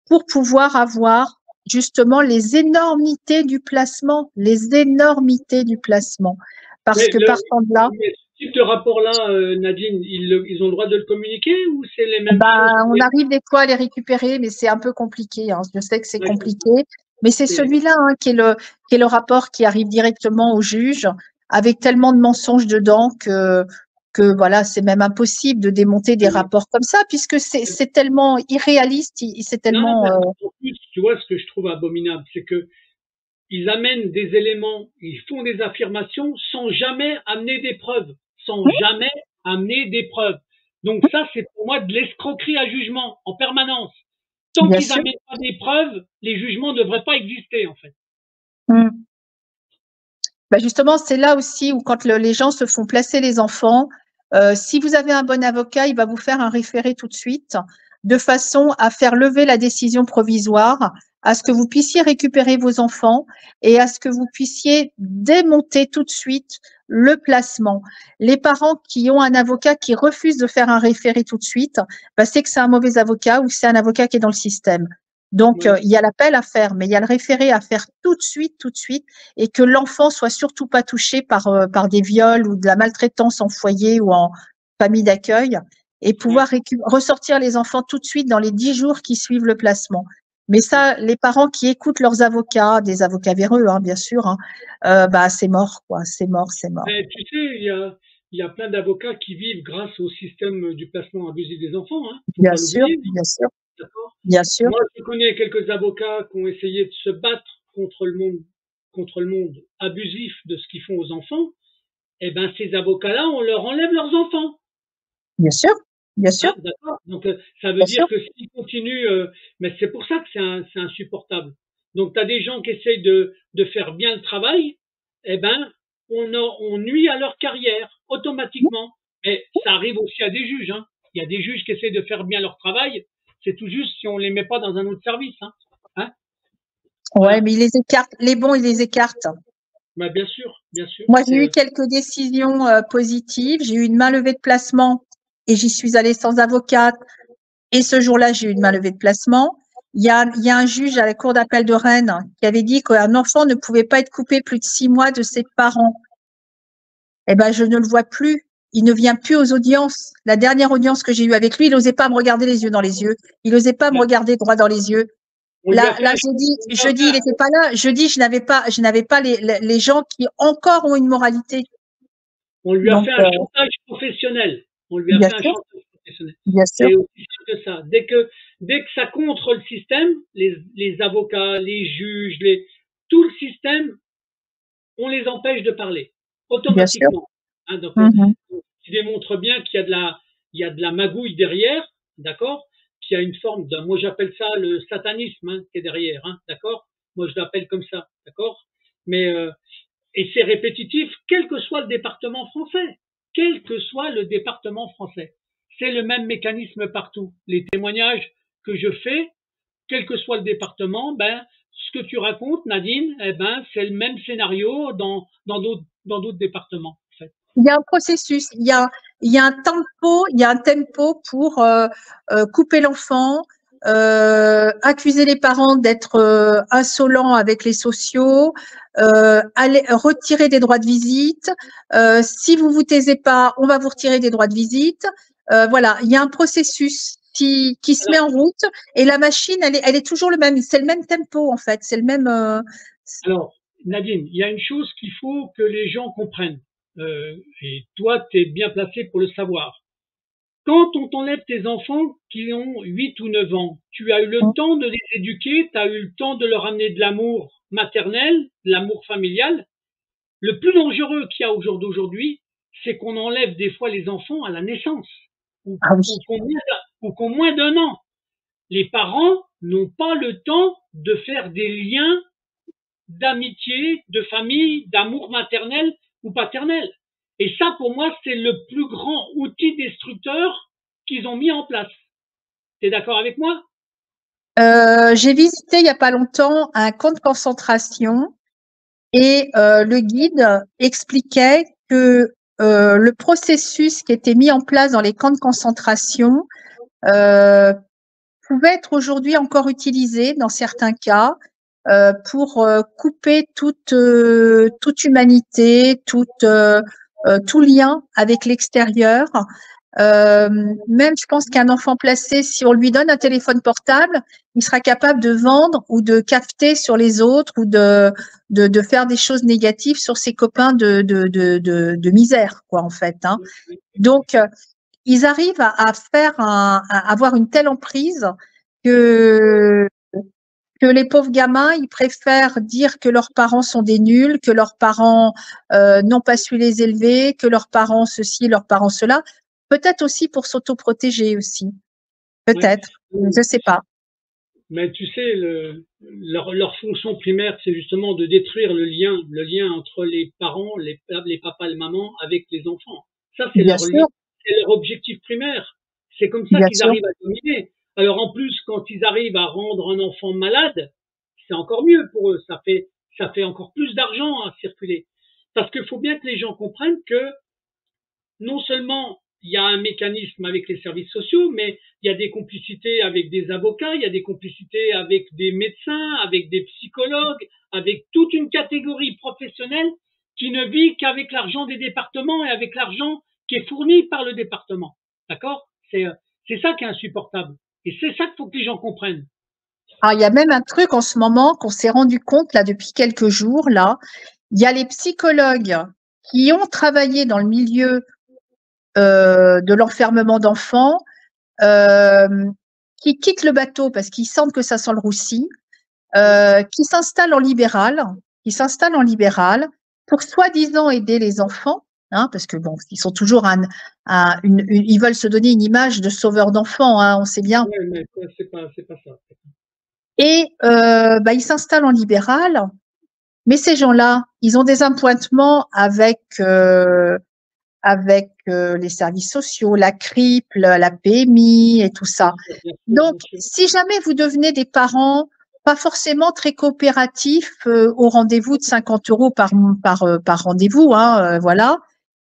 pour pouvoir avoir justement les énormités du placement, les énormités du placement. Parce Mais, que partant de là, mais ce type de rapport-là, Nadine, ils ont le droit de le communiquer ou c'est les mêmes bah, choses? on arrive des fois à les récupérer, mais c'est un peu compliqué, hein. Je sais que c'est D'accord. compliqué, mais c'est celui-là, hein, qui est le rapport qui arrive directement au juge, avec tellement de mensonges dedans que voilà, c'est même impossible de démonter des rapports comme ça, puisque c'est tellement irréaliste, c'est Non, tellement, mais en plus, tu vois, ce que je trouve abominable, c'est que ils amènent des éléments, ils font des affirmations sans jamais amener des preuves, sans jamais amener des preuves. Donc ça, c'est pour moi de l'escroquerie à jugement en permanence. Tant bien qu'ils sûr. n'amènent pas des preuves, les jugements ne devraient pas exister, en fait. Mm. Bah justement, c'est là aussi où quand les gens se font placer les enfants, si vous avez un bon avocat, il va vous faire un référé tout de suite, de façon à faire lever la décision provisoire, à ce que vous puissiez récupérer vos enfants et à ce que vous puissiez démonter tout de suite le placement. Les parents qui ont un avocat qui refuse de faire un référé tout de suite, bah, c'est que c'est un mauvais avocat ou c'est un avocat qui est dans le système. Donc, Oui, il y a l'appel à faire, mais il y a le référé à faire tout de suite, et que l'enfant soit surtout pas touché par des viols ou de la maltraitance en foyer ou en famille d'accueil, et oui. pouvoir ressortir les enfants tout de suite dans les 10 jours qui suivent le placement. Mais ça, les parents qui écoutent leurs avocats, des avocats véreux, hein, bien sûr, hein, bah c'est mort, quoi, c'est mort, c'est mort. Mais tu sais, il y a plein d'avocats qui vivent grâce au système du placement abusif des enfants, hein. Faut Bien pas sûr, l'oublier, bien sûr, d'accord? bien sûr, Moi, je connais quelques avocats qui ont essayé de se battre contre le monde abusif de ce qu'ils font aux enfants. Eh ben, ces avocats-là, on leur enlève leurs enfants. bien sûr, bien sûr, Hein, d'accord. Donc, ça veut bien dire sûr. que s'ils continuent, mais c'est pour ça que c'est insupportable. Donc, tu as des gens qui essayent de faire bien le travail, eh ben, on nuit à leur carrière automatiquement. Mais ça arrive aussi à des juges. Hein. Il y a des juges qui essayent de faire bien leur travail. C'est tout juste si on les met pas dans un autre service. Hein. Hein. Ouais, Voilà. mais ils les écartent. Les bons, ils les écartent. Bah, bien sûr. Moi, j'ai eu quelques décisions positives. J'ai eu une main levée de placement et j'y suis allée sans avocate. Et ce jour-là, j'ai eu une main levée de placement. Il y a un juge à la cour d'appel de Rennes qui avait dit qu'un enfant ne pouvait pas être coupé plus de 6 mois de ses parents. Eh ben, je ne le vois plus. Il ne vient plus aux audiences. La dernière audience que j'ai eue avec lui, il n'osait pas me regarder les yeux dans les yeux. Il n'osait pas me Bah, regarder droit dans les yeux. on lui a fait un, Jeudi, il n'était pas là. Jeudi, je n'avais pas les gens qui encore ont une moralité. on lui a Donc, fait un chantage professionnel. On lui a bien fait un sûr, chantage professionnel. bien sûr, C'est aussi simple que ça. Dès que ça contre le système, les avocats, les juges, tout le système, on les empêche de parler bien sûr. automatiquement. Hein, donc, Mhm. tu démontres bien qu'il y a il y a de la magouille derrière, d'accord, qu'il y a une forme de, moi j'appelle ça le satanisme hein, qui est derrière, hein, d'accord. Moi je l'appelle comme ça, d'accord. Mais et c'est répétitif, quel que soit le département français, quel que soit le département français. C'est le même mécanisme partout. Les témoignages que je fais, quel que soit le département, ben, ce que tu racontes, Nadine, eh ben, c'est le même scénario dans d'autres départements, en fait. Il y a un processus, il y a un tempo pour couper l'enfant, accuser les parents d'être insolents avec les sociaux, aller retirer des droits de visite. Si vous vous taisez pas, on va vous retirer des droits de visite. Voilà, il y a un processus qui se met en route et la machine, elle est toujours le même. C'est le même tempo en fait, c'est le même. Alors, Nadine, il y a une chose qu'il faut que les gens comprennent, et toi, tu es bien placé pour le savoir. Quand on t'enlève tes enfants qui ont 8 ou 9 ans, tu as eu le temps de les éduquer, tu as eu le temps de leur amener de l'amour maternel, de l'amour familial. Le plus dangereux qu'il y a au jour d'aujourd'hui, c'est qu'on enlève des fois les enfants à la naissance ou, Ah oui. ou qu'au moins d'un an. Les parents n'ont pas le temps de faire des liens d'amitié, de famille, d'amour maternel ou paternel. Et ça, pour moi, c'est le plus grand outil destructeur qu'ils ont mis en place. Tu es d'accord avec moi? J'ai visité il n'y a pas longtemps un camp de concentration et le guide expliquait que le processus qui était mis en place dans les camps de concentration pouvait être aujourd'hui encore utilisé dans certains cas pour couper toute humanité, tout lien avec l'extérieur. Même, je pense qu'un enfant placé, si on lui donne un téléphone portable, il sera capable de vendre ou de capter sur les autres ou de faire des choses négatives sur ses copains de misère, quoi, en fait. Hein. Donc, ils arrivent à faire à avoir une telle emprise que que les pauvres gamins, ils préfèrent dire que leurs parents sont des nuls, que leurs parents n'ont pas su les élever, que leurs parents ceci, leurs parents cela. Peut-être aussi pour s'autoprotéger aussi. Ouais. Peut-être. Je sais pas. Mais tu sais, leur fonction primaire, c'est justement de détruire le lien entre les parents, les papas, les mamans, avec les enfants. Ça, c'est Bien sûr, c'est leur objectif primaire. C'est comme ça bien qu'ils sûr. arrivent à dominer. Alors en plus, quand ils arrivent à rendre un enfant malade, c'est encore mieux pour eux. Ça fait encore plus d'argent à circuler. Parce qu'il faut bien que les gens comprennent que non seulement il y a un mécanisme avec les services sociaux, mais il y a des complicités avec des avocats, il y a des complicités avec des médecins, avec des psychologues, avec toute une catégorie professionnelle qui ne vit qu'avec l'argent des départements et avec l'argent qui est fourni par le département. D'accord? C'est ça qui est insupportable. Et c'est ça qu'il faut que les gens comprennent. Ah, il y a même un truc en ce moment qu'on s'est rendu compte là depuis quelques jours là. Il y a les psychologues qui ont travaillé dans le milieu de l'enfermement d'enfants, euh, qui quittent le bateau parce qu'ils sentent que ça sent le roussi, qui s'installent en libéral, pour soi-disant aider les enfants, hein, parce que bon, ils sont toujours ils veulent se donner une image de sauveur d'enfants, hein, on sait bien. Ouais, mais c'est pas ça. Et ils s'installent en libéral, mais ces gens-là, ils ont des appointements avec les services sociaux, la CRIP, la PMI et tout ça. Donc, si jamais vous devenez des parents pas forcément très coopératifs au rendez-vous de 50 € par rendez-vous, hein, voilà,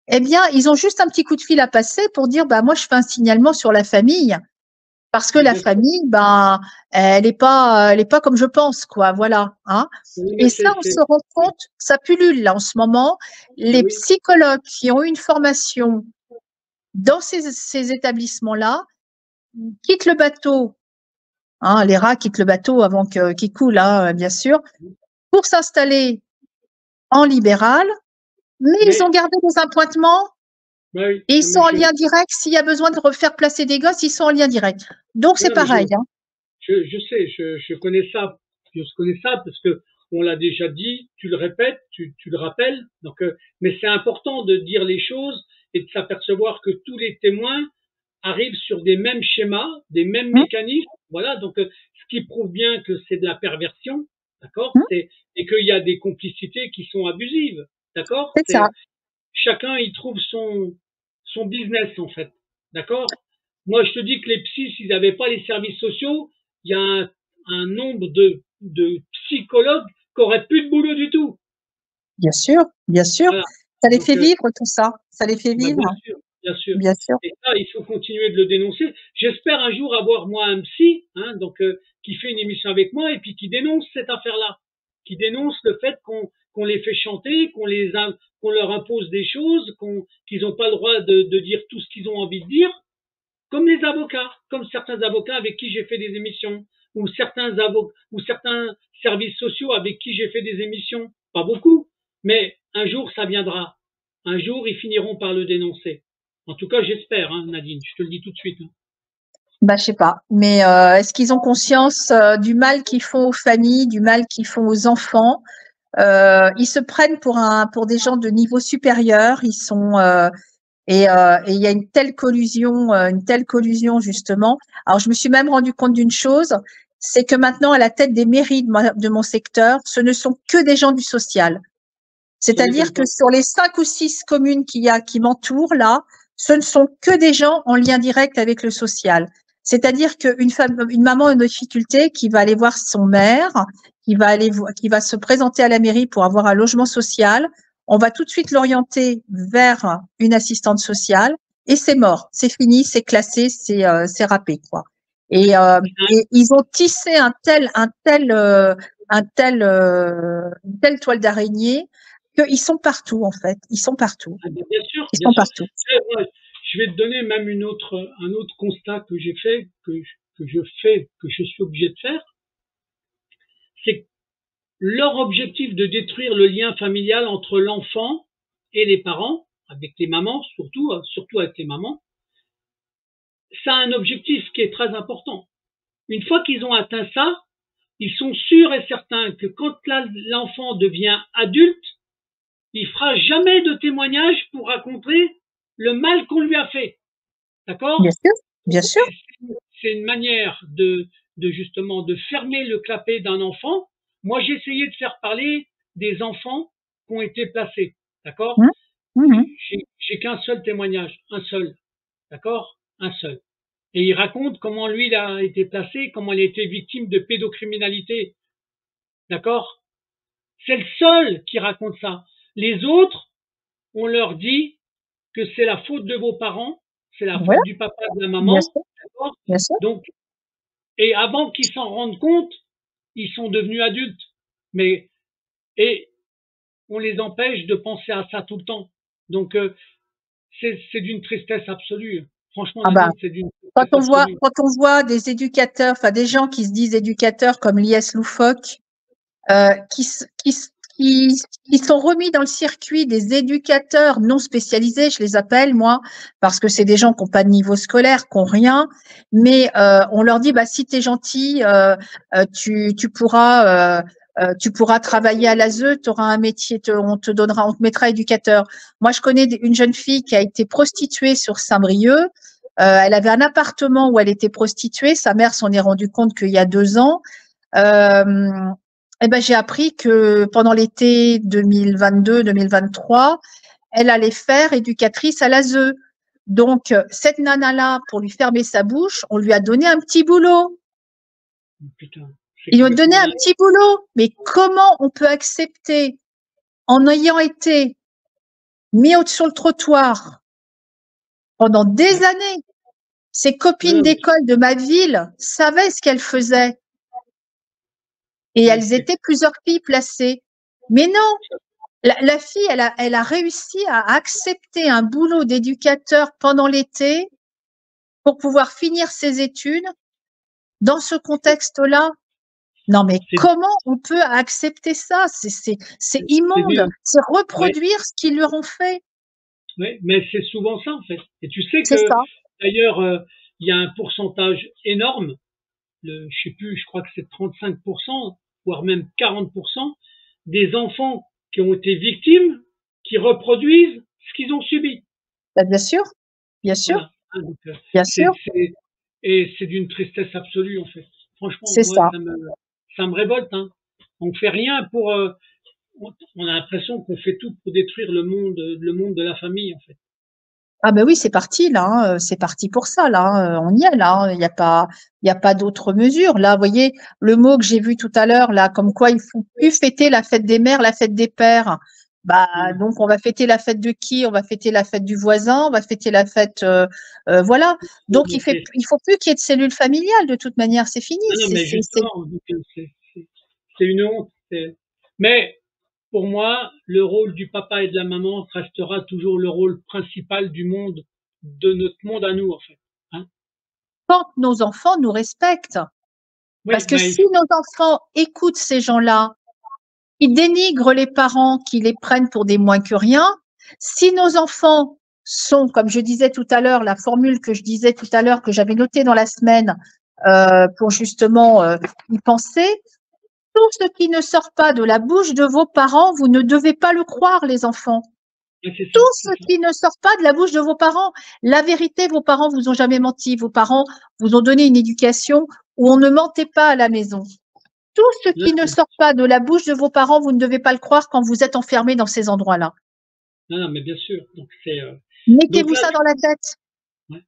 eh bien, ils ont juste un petit coup de fil à passer pour dire, bah moi, je fais un signalement sur la famille parce que la famille, bah, elle est pas comme je pense, quoi, voilà, hein. Et ça, on se rend compte, ça pullule là en ce moment. Les Oui, psychologues qui ont eu une formation dans ces établissements-là quittent le bateau. Hein, les rats quittent le bateau avant qu'il coule, hein, bien sûr, pour s'installer en libéral, mais ils ont gardé des appointements oui, et ils sont mais en lien direct. S'il y a besoin de refaire placer des gosses, ils sont en lien direct. Donc c'est non, mais pareil. Hein. je sais, je connais ça. Je connais ça parce que on l'a déjà dit, tu le répètes, tu le rappelles. Donc, mais c'est important de dire les choses et de s'apercevoir que tous les témoins arrivent sur des mêmes schémas, des mêmes Hum, mécanismes. Voilà, donc ce qui prouve bien que c'est de la perversion, d'accord, hum, et qu'il y a des complicités qui sont abusives, d'accord. c'est ça. C'est chacun y trouve son business en fait, d'accord. Moi, je te dis que les psys, s'ils n'avaient pas les services sociaux, il y a un nombre de psychologues qui n'auraient plus de boulot du tout. Bien sûr, bien sûr. Voilà. Ça les Donc, fait vivre tout ça. Ça les fait bah, vivre, bien sûr. bien sûr. Et ça, il faut continuer de le dénoncer. J'espère un jour avoir moi un psy, hein, donc qui fait une émission avec moi et puis qui dénonce cette affaire-là, qui dénonce le fait qu'on les fait chanter, qu'on leur impose des choses, qu'ils n'ont pas le droit de dire tout ce qu'ils ont envie de dire, comme les avocats, comme certains avocats avec qui j'ai fait des émissions, ou certains services sociaux avec qui j'ai fait des émissions. Pas beaucoup, mais un jour ça viendra. Un jour, ils finiront par le dénoncer. En tout cas, j'espère, hein, Nadine, je te le dis tout de suite. Hein. Bah, je sais pas. Mais est-ce qu'ils ont conscience du mal qu'ils font aux familles, du mal qu'ils font aux enfants? Ils se prennent pour des gens de niveau supérieur. Ils sont et il y a une telle collusion justement. Alors je me suis même rendu compte d'une chose, c'est que maintenant à la tête des mairies de mon secteur, ce ne sont que des gens du social. Ça C'est-à-dire m'étonne que pas. sur les 5 ou 6 communes qu'il y a qui m'entourent là, ce ne sont que des gens en lien direct avec le social. C'est-à-dire une maman en difficulté qui va aller voir son maire, qui va se présenter à la mairie pour avoir un logement social, on va tout de suite l'orienter vers une assistante sociale et c'est mort, c'est fini, c'est classé, c'est râpé quoi. Et ils ont tissé une telle toile d'araignée qu'ils sont partout, en fait. Ils sont partout. Ah, bien sûr, Ils bien sont sûr. partout. Moi, je vais te donner même un autre constat que j'ai fait, que je suis obligé de faire, c'est que leur objectif de détruire le lien familial entre l'enfant et les parents, avec les mamans surtout avec les mamans, ça a un objectif qui est très important. Une fois qu'ils ont atteint ça, ils sont sûrs et certains que quand l'enfant devient adulte, il fera jamais de témoignage pour raconter le mal qu'on lui a fait. Bien D'accord? sûr, bien sûr. C'est une manière justement de fermer le clapet d'un enfant. Moi, j'ai essayé de faire parler des enfants qui ont été placés. D'accord? Mmh, mmh. J'ai qu'un seul témoignage, un seul. D'accord? Un seul. Et il raconte comment lui il a été placé, comment il a été victime de pédocriminalité. D'accord? C'est le seul qui raconte ça. Les autres, on leur dit que c'est la faute de vos parents, c'est la Ouais, faute du papa et de la bien maman. sûr, D'accord? bien sûr. Donc, et avant qu'ils s'en rendent compte, ils sont devenus adultes. Mais, et on les empêche de penser à ça tout le temps. Donc, c'est d'une tristesse absolue. Franchement, Ah bah, Nadine, c'est d'une tristesse absolue. quand on voit des éducateurs, enfin des gens qui se disent éducateurs comme Lies Loufoque, euh, qui, s- qui, s- qui sont remis dans le circuit des éducateurs non spécialisés, je les appelle moi, parce que c'est des gens qui n'ont pas de niveau scolaire, qui n'ont rien, mais on leur dit bah si t'es gentil, tu pourras travailler à l'ASE, tu auras un métier, on te mettra éducateur. Moi, je connais une jeune fille qui a été prostituée sur Saint-Brieuc. Elle avait un appartement où elle était prostituée. Sa mère s'en est rendue compte qu'il y a 2 ans. Euh, eh ben, j'ai appris que pendant l'été 2022-2023, elle allait faire éducatrice à l'ASE. Donc, cette nana-là, pour lui fermer sa bouche, on lui a donné un petit boulot. Putain, c'est Ils lui ont donné complètement un dingue. petit boulot. Mais comment on peut accepter, en ayant été mis sur le trottoir pendant des années, ses copines Ouais, d'école de ma ville savaient ce qu'elle faisait et ouais, elles étaient plusieurs filles placées. Mais non, la fille, elle a réussi à accepter un boulot d'éducateur pendant l'été pour pouvoir finir ses études dans ce contexte-là. Non, mais c'est comment on peut accepter ça? C'est c'est immonde. d'une- C'est ouais, reproduire ce qu'ils leur ont fait. ouais, mais c'est souvent ça en fait. Et tu sais C'est que ça. d'ailleurs, il y a un pourcentage énorme, je sais plus, je crois que c'est 35%, voire même 40% des enfants qui ont été victimes qui reproduisent ce qu'ils ont subi. Bah, bien sûr, bien sûr, Voilà. Hein, donc, bien c'est, sûr. c'est, et c'est d'une tristesse absolue en fait. Franchement, C'est moi, ça. ça me révolte. Hein. On fait rien pour. On a l'impression qu'on fait tout pour détruire le monde de la famille en fait. Ah ben oui, c'est parti là, hein, c'est parti pour ça là, hein, on y est là, hein, il y a pas d'autres mesures. Là, vous voyez, le mot que j'ai vu tout à l'heure là, comme quoi il faut plus fêter la fête des mères, la fête des pères. Bah, donc on va fêter la fête de qui? On va fêter la fête du voisin, on va fêter la fête, voilà. Donc Mais il faut plus qu'il y ait de cellules familiales de toute manière, c'est fini. non, non, mais justement, donc, c'est une honte. Mais pour moi, le rôle du papa et de la maman restera toujours le rôle principal du monde, de notre monde à nous, en fait. Hein. Quand nos enfants nous respectent. Parce Oui, que si nos enfants écoutent ces gens-là, qui dénigrent les parents, qui les prennent pour des moins que rien, si nos enfants sont, comme je disais tout à l'heure, la formule que je disais tout à l'heure, que j'avais notée dans la semaine, pour justement y penser, tout ce qui ne sort pas de la bouche de vos parents, vous ne devez pas le croire, les enfants. Tout ce qui ne sort pas de la bouche de vos parents. La vérité, vos parents vous ont jamais menti. Vos parents vous ont donné une éducation où on ne mentait pas à la maison. Tout ce qui ne sort pas de la bouche de vos parents, vous ne devez pas le croire quand vous êtes enfermé dans ces endroits-là. Non, non, mais bien sûr. Donc mettez-vous ça dans la tête. Ouais.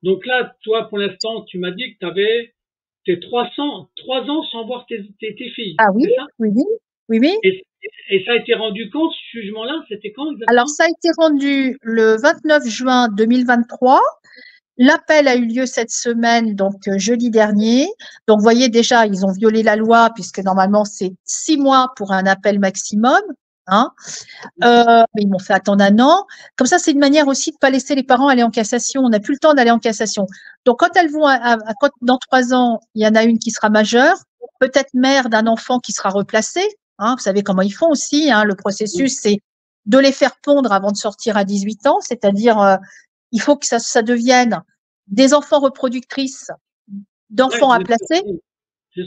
Donc là, toi, pour l'instant, tu m'as dit que tu avais tes 3 ans sans voir tes filles. Ah oui, c'est ça? oui, oui. Et ça a été rendu compte, ce jugement-là, c'était quand exactement? Alors, ça a été rendu le 29 juin 2023. L'appel a eu lieu cette semaine, donc jeudi dernier. Donc, vous voyez déjà, ils ont violé la loi puisque normalement, c'est 6 mois pour un appel maximum. Hein. Mais ils m'ont fait attendre un an. Comme ça, c'est une manière aussi de ne pas laisser les parents aller en cassation. On n'a plus le temps d'aller en cassation. Donc, quand elles vont, dans 3 ans, il y en a une qui sera majeure, peut-être mère d'un enfant qui sera replacé. Hein, vous savez comment ils font aussi. Hein, le processus, c'est de les faire pondre avant de sortir à 18 ans, c'est-à-dire il faut que ça devienne des enfants reproductrices d'enfants à placer.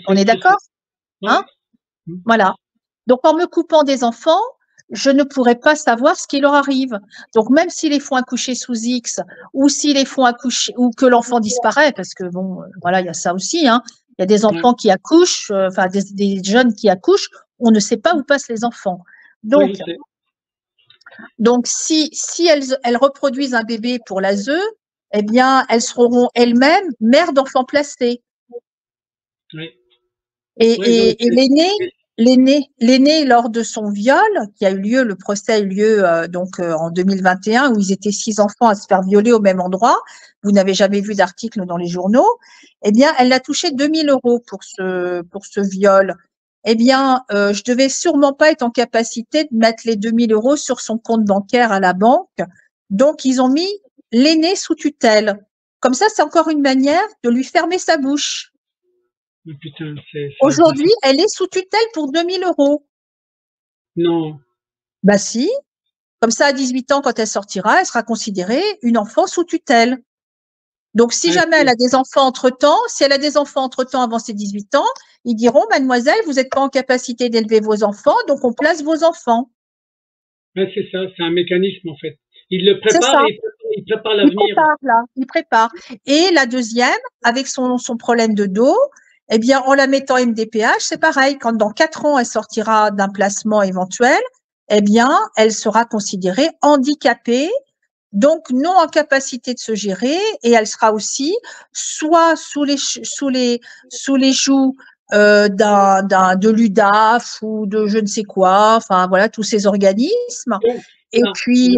On est d'accord? Hein? Voilà. Donc, en me coupant des enfants, je ne pourrais pas savoir ce qui leur arrive. Donc, même s'ils les font accoucher sous X, ou s'ils les font accoucher, ou que l'enfant disparaît, parce que bon, voilà, il y a ça aussi, hein. Il y a des enfants qui accouchent, enfin, des jeunes qui accouchent, on ne sait pas où passent les enfants. Donc, si elles reproduisent un bébé pour l'ASE, eh bien, elles seront elles-mêmes mères d'enfants placés. Oui. Et l'aîné, lors de son viol, qui a eu lieu, le procès a eu lieu en 2021, où ils étaient 6 enfants à se faire violer au même endroit. Vous n'avez jamais vu d'article dans les journaux. Eh bien, elle a touché 2000 € pour ce viol. Eh bien, je devais sûrement pas être en capacité de mettre les 2000 € sur son compte bancaire à la banque. Donc, ils ont mis l'aîné sous tutelle. Comme ça, c'est encore une manière de lui fermer sa bouche. Putain, aujourd'hui, elle est sous tutelle pour 2000 €. Non. Bah si. Comme ça, à 18 ans, quand elle sortira, elle sera considérée une enfant sous tutelle. Donc, si jamais elle a des enfants entre-temps, si elle a des enfants entre-temps avant ses 18 ans, ils diront, mademoiselle, vous n'êtes pas en capacité d'élever vos enfants, donc on place vos enfants. Ouais, c'est ça, c'est un mécanisme, en fait. Il le prépare et il prépare l'avenir. Il prépare. Et la deuxième, avec son problème de dos, eh bien, en la mettant MDPH, c'est pareil. Quand dans 4 ans, elle sortira d'un placement éventuel, eh bien, elle sera considérée handicapée, donc non en capacité de se gérer, et elle sera aussi soit sous les jougs de l'UDAF ou de je ne sais quoi, enfin voilà, tous ces organismes. Et puis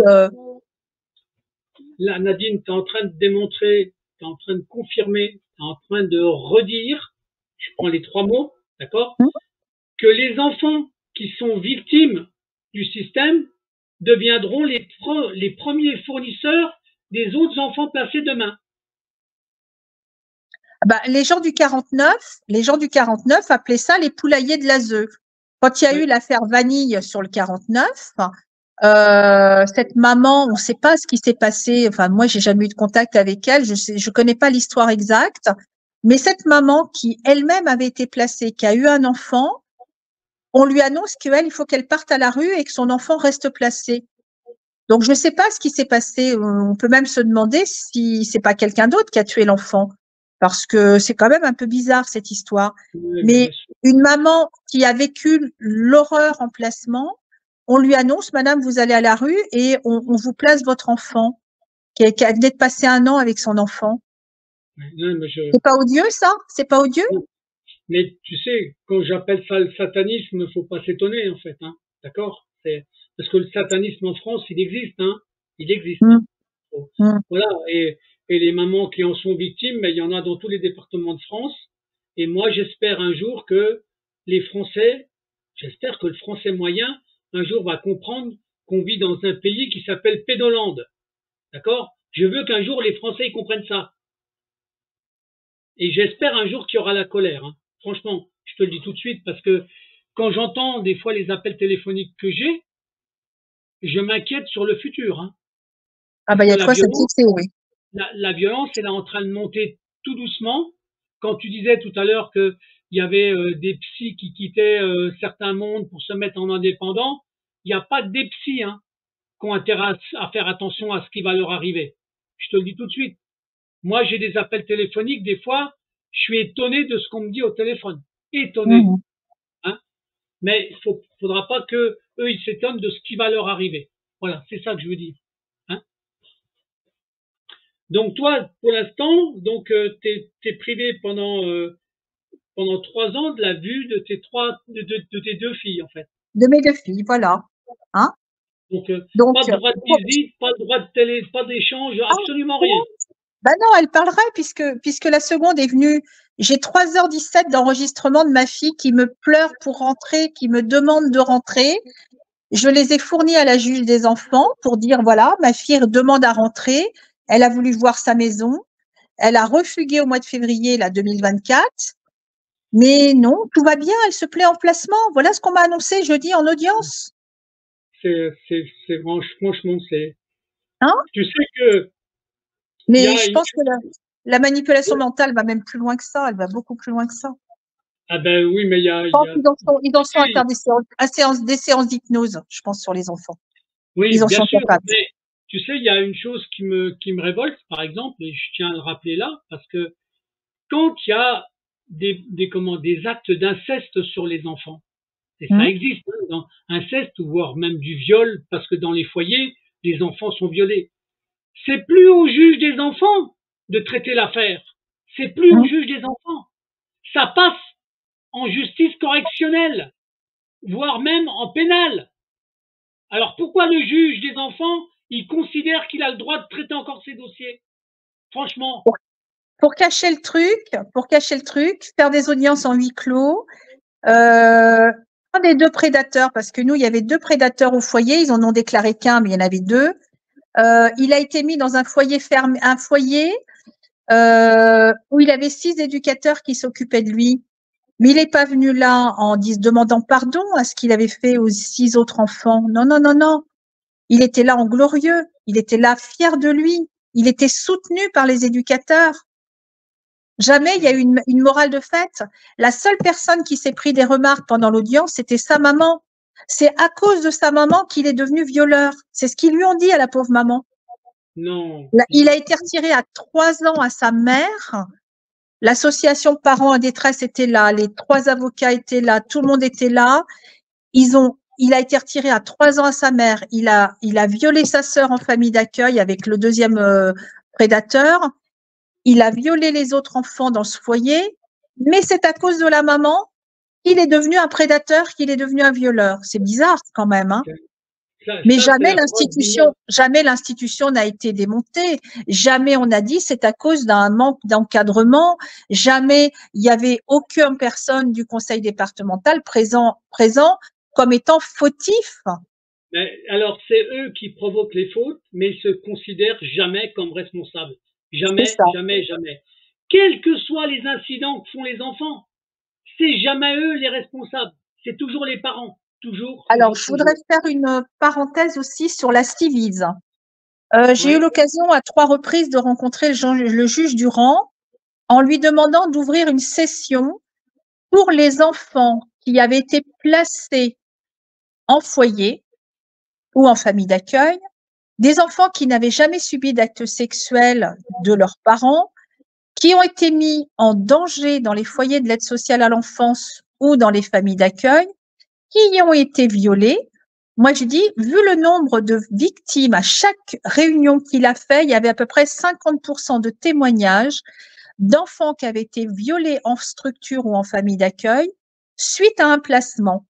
là, Nadine, tu es en train de démontrer, tu es en train de confirmer, tu es en train de redire, je prends les 3 mots, d'accord, que les enfants qui sont victimes du système deviendront les premiers fournisseurs des autres enfants placés demain. Bah, les gens du 49 appelaient ça les poulaillers de l'ASE. Quand il y a eu l'affaire Vanille sur le 49, cette maman, on ne sait pas ce qui s'est passé. Enfin, moi, j'ai jamais eu de contact avec elle. Je connais pas l'histoire exacte. Mais cette maman qui elle-même avait été placée, qui a eu un enfant, on lui annonce qu'elle, il faut qu'elle parte à la rue et que son enfant reste placé. Donc, je ne sais pas ce qui s'est passé. On peut même se demander si c'est pas quelqu'un d'autre qui a tué l'enfant. Parce que c'est quand même un peu bizarre, cette histoire. Mais une maman qui a vécu l'horreur en placement, on lui annonce, madame, vous allez à la rue et on vous place votre enfant, qui venait de passer 1 an avec son enfant. C'est pas odieux, ça? C'est pas odieux? Mais tu sais, quand j'appelle ça le satanisme, faut pas s'étonner, en fait, hein. D'accord? Parce que le satanisme en France, il existe, hein. Il existe, Mm, hein. Bon, mm. voilà. Et les mamans qui en sont victimes, mais il y en a dans tous les départements de France. Et moi, j'espère un jour que les Français, j'espère que le Français moyen, un jour va comprendre qu'on vit dans un pays qui s'appelle Pédoland. D'accord? Je veux qu'un jour les Français ils comprennent ça. Et j'espère un jour qu'il y aura la colère, hein. Franchement, je te le dis tout de suite parce que quand j'entends des fois les appels téléphoniques que j'ai, je m'inquiète sur le futur, hein. Ah Parce bah il y que a de quoi s'inquiéter, oui. la violence, elle est en train de monter tout doucement. Quand tu disais tout à l'heure qu'il y avait des psys qui quittaient certains mondes pour se mettre en indépendant, il n'y a pas des psys, hein, qui ont intérêt à faire attention à ce qui va leur arriver. Je te le dis tout de suite. Moi, j'ai des appels téléphoniques, des fois, je suis étonné de ce qu'on me dit au téléphone. Étonné. Mhm. Hein. Mais il faudra pas que eux, ils s'étonnent de ce qui va leur arriver. Voilà, c'est ça que je veux dire. Hein. Donc toi, pour l'instant, donc t'es privé pendant 3 ans de la vue de tes deux filles, en fait. De mes deux filles, voilà. Hein? Donc Donc, pas de droit de visite, pas de droit de télé, pas d'échange, ah, absolument non, rien. bah non, elle parlerait puisque la seconde est venue. J'ai 3h17 d'enregistrement de ma fille qui me pleure pour rentrer, qui me demande de rentrer. Je les ai fournis à la juge des enfants pour dire, voilà, ma fille demande à rentrer. Elle a voulu voir sa maison. Elle a refugué au mois de février, là, 2024. Mais non, tout va bien. Elle se plaît en placement. Voilà ce qu'on m'a annoncé jeudi en audience. C'est franchement, c'est. Hein? Tu sais que il y Mais a je une. pense que la manipulation mentale va même plus loin que ça. Elle va beaucoup plus loin que ça. Ah ben oui, mais Je pense qu'ils en sont à oui, faire des séances d'hypnose, je pense, sur les enfants. oui, Ils en bien sont sûr, capables. mais tu sais, il y a une chose qui me révolte, par exemple, et je tiens à le rappeler là, parce que quand il y a des actes d'inceste sur les enfants, et ça Hum, existe, hein, dans inceste, voire même du viol, parce que dans les foyers, les enfants sont violés. C'est plus au juge des enfants de traiter l'affaire. C'est plus au hum. juge des enfants. Ça passe en justice correctionnelle, voire même en pénale. Alors pourquoi le juge des enfants, il considère qu'il a le droit de traiter encore ces dossiers? Franchement. Pour, pour cacher le truc, faire des audiences en huis clos. Un des deux prédateurs, parce que nous, il y avait deux prédateurs au foyer, ils en ont déclaré qu'un, mais il y en avait deux. Il a été mis dans un foyer fermé, un foyer où il avait 6 éducateurs qui s'occupaient de lui. Mais il n'est pas venu là en demandant pardon à ce qu'il avait fait aux 6 autres enfants. Non, non, non, non. Il était là en glorieux. Il était là fier de lui. Il était soutenu par les éducateurs. Jamais il y a eu une morale de fête. La seule personne qui s'est pris des remarques pendant l'audience, c'était sa maman. C'est à cause de sa maman qu'il est devenu violeur. C'est ce qu'ils lui ont dit à la pauvre maman. Non, Il non. a été retiré à 3 ans à sa mère. L'association Parents en détresse était là, les 3 avocats étaient là, tout le monde était là. Il a été retiré à 3 ans à sa mère. Il a violé sa sœur en famille d'accueil avec le deuxième prédateur. Il a violé les autres enfants dans ce foyer. Mais c'est à cause de la maman qu'il est devenu un prédateur, qu'il est devenu un violeur. C'est bizarre quand même, hein. Mais Ça c'est la preuve du monde. jamais l'institution n'a été démontée. Jamais on a dit c'est à cause d'un manque d'encadrement. Jamais il y avait aucune personne du conseil départemental présent comme étant fautif. Mais alors, c'est eux qui provoquent les fautes, mais ils se considèrent jamais comme responsables. C'est Jamais, ça. jamais, jamais. Quels que soient les incidents que font les enfants, c'est jamais eux les responsables. C'est toujours les parents. Toujours, Alors, toujours, je voudrais toujours. faire une parenthèse aussi sur la Civise. J'ai eu Oui, l'occasion à 3 reprises de rencontrer le juge Durand en lui demandant d'ouvrir une session pour les enfants qui avaient été placés en foyer ou en famille d'accueil, des enfants qui n'avaient jamais subi d'actes sexuels de leurs parents, qui ont été mis en danger dans les foyers de l'aide sociale à l'enfance ou dans les familles d'accueil, qui y ont été violés. Moi, je dis, vu le nombre de victimes à chaque réunion qu'il a fait, il y avait à peu près 50% de témoignages d'enfants qui avaient été violés en structure ou en famille d'accueil suite à un placement.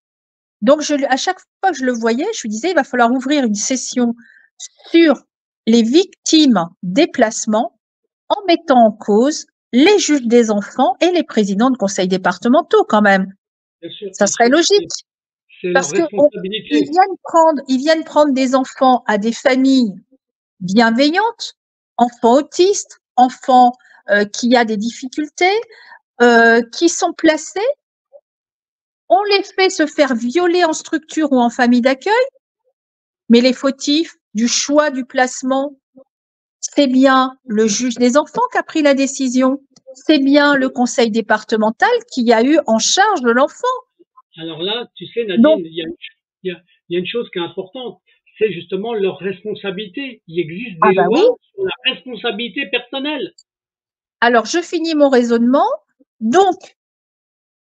Donc, à chaque fois que je le voyais, je lui disais, il va falloir ouvrir une session sur les victimes des placements en mettant en cause les juges des enfants et les présidents de conseils départementaux quand même. Ça bien serait sûr, logique c'est leur parce que responsabilité. ils viennent prendre des enfants à des familles bienveillantes, enfants autistes, enfants qui a des difficultés, qui sont placés. On les fait se faire violer en structure ou en famille d'accueil, mais les fautifs du choix du placement, c'est bien le juge des enfants qui a pris la décision. C'est bien le conseil départemental qui a eu en charge de l'enfant. Alors là, tu sais, Donc, Nadine, il y a une chose qui est importante, c'est justement leur responsabilité. Il existe ah des bah oui. lois sur la responsabilité personnelle. Alors, je finis mon raisonnement. Donc,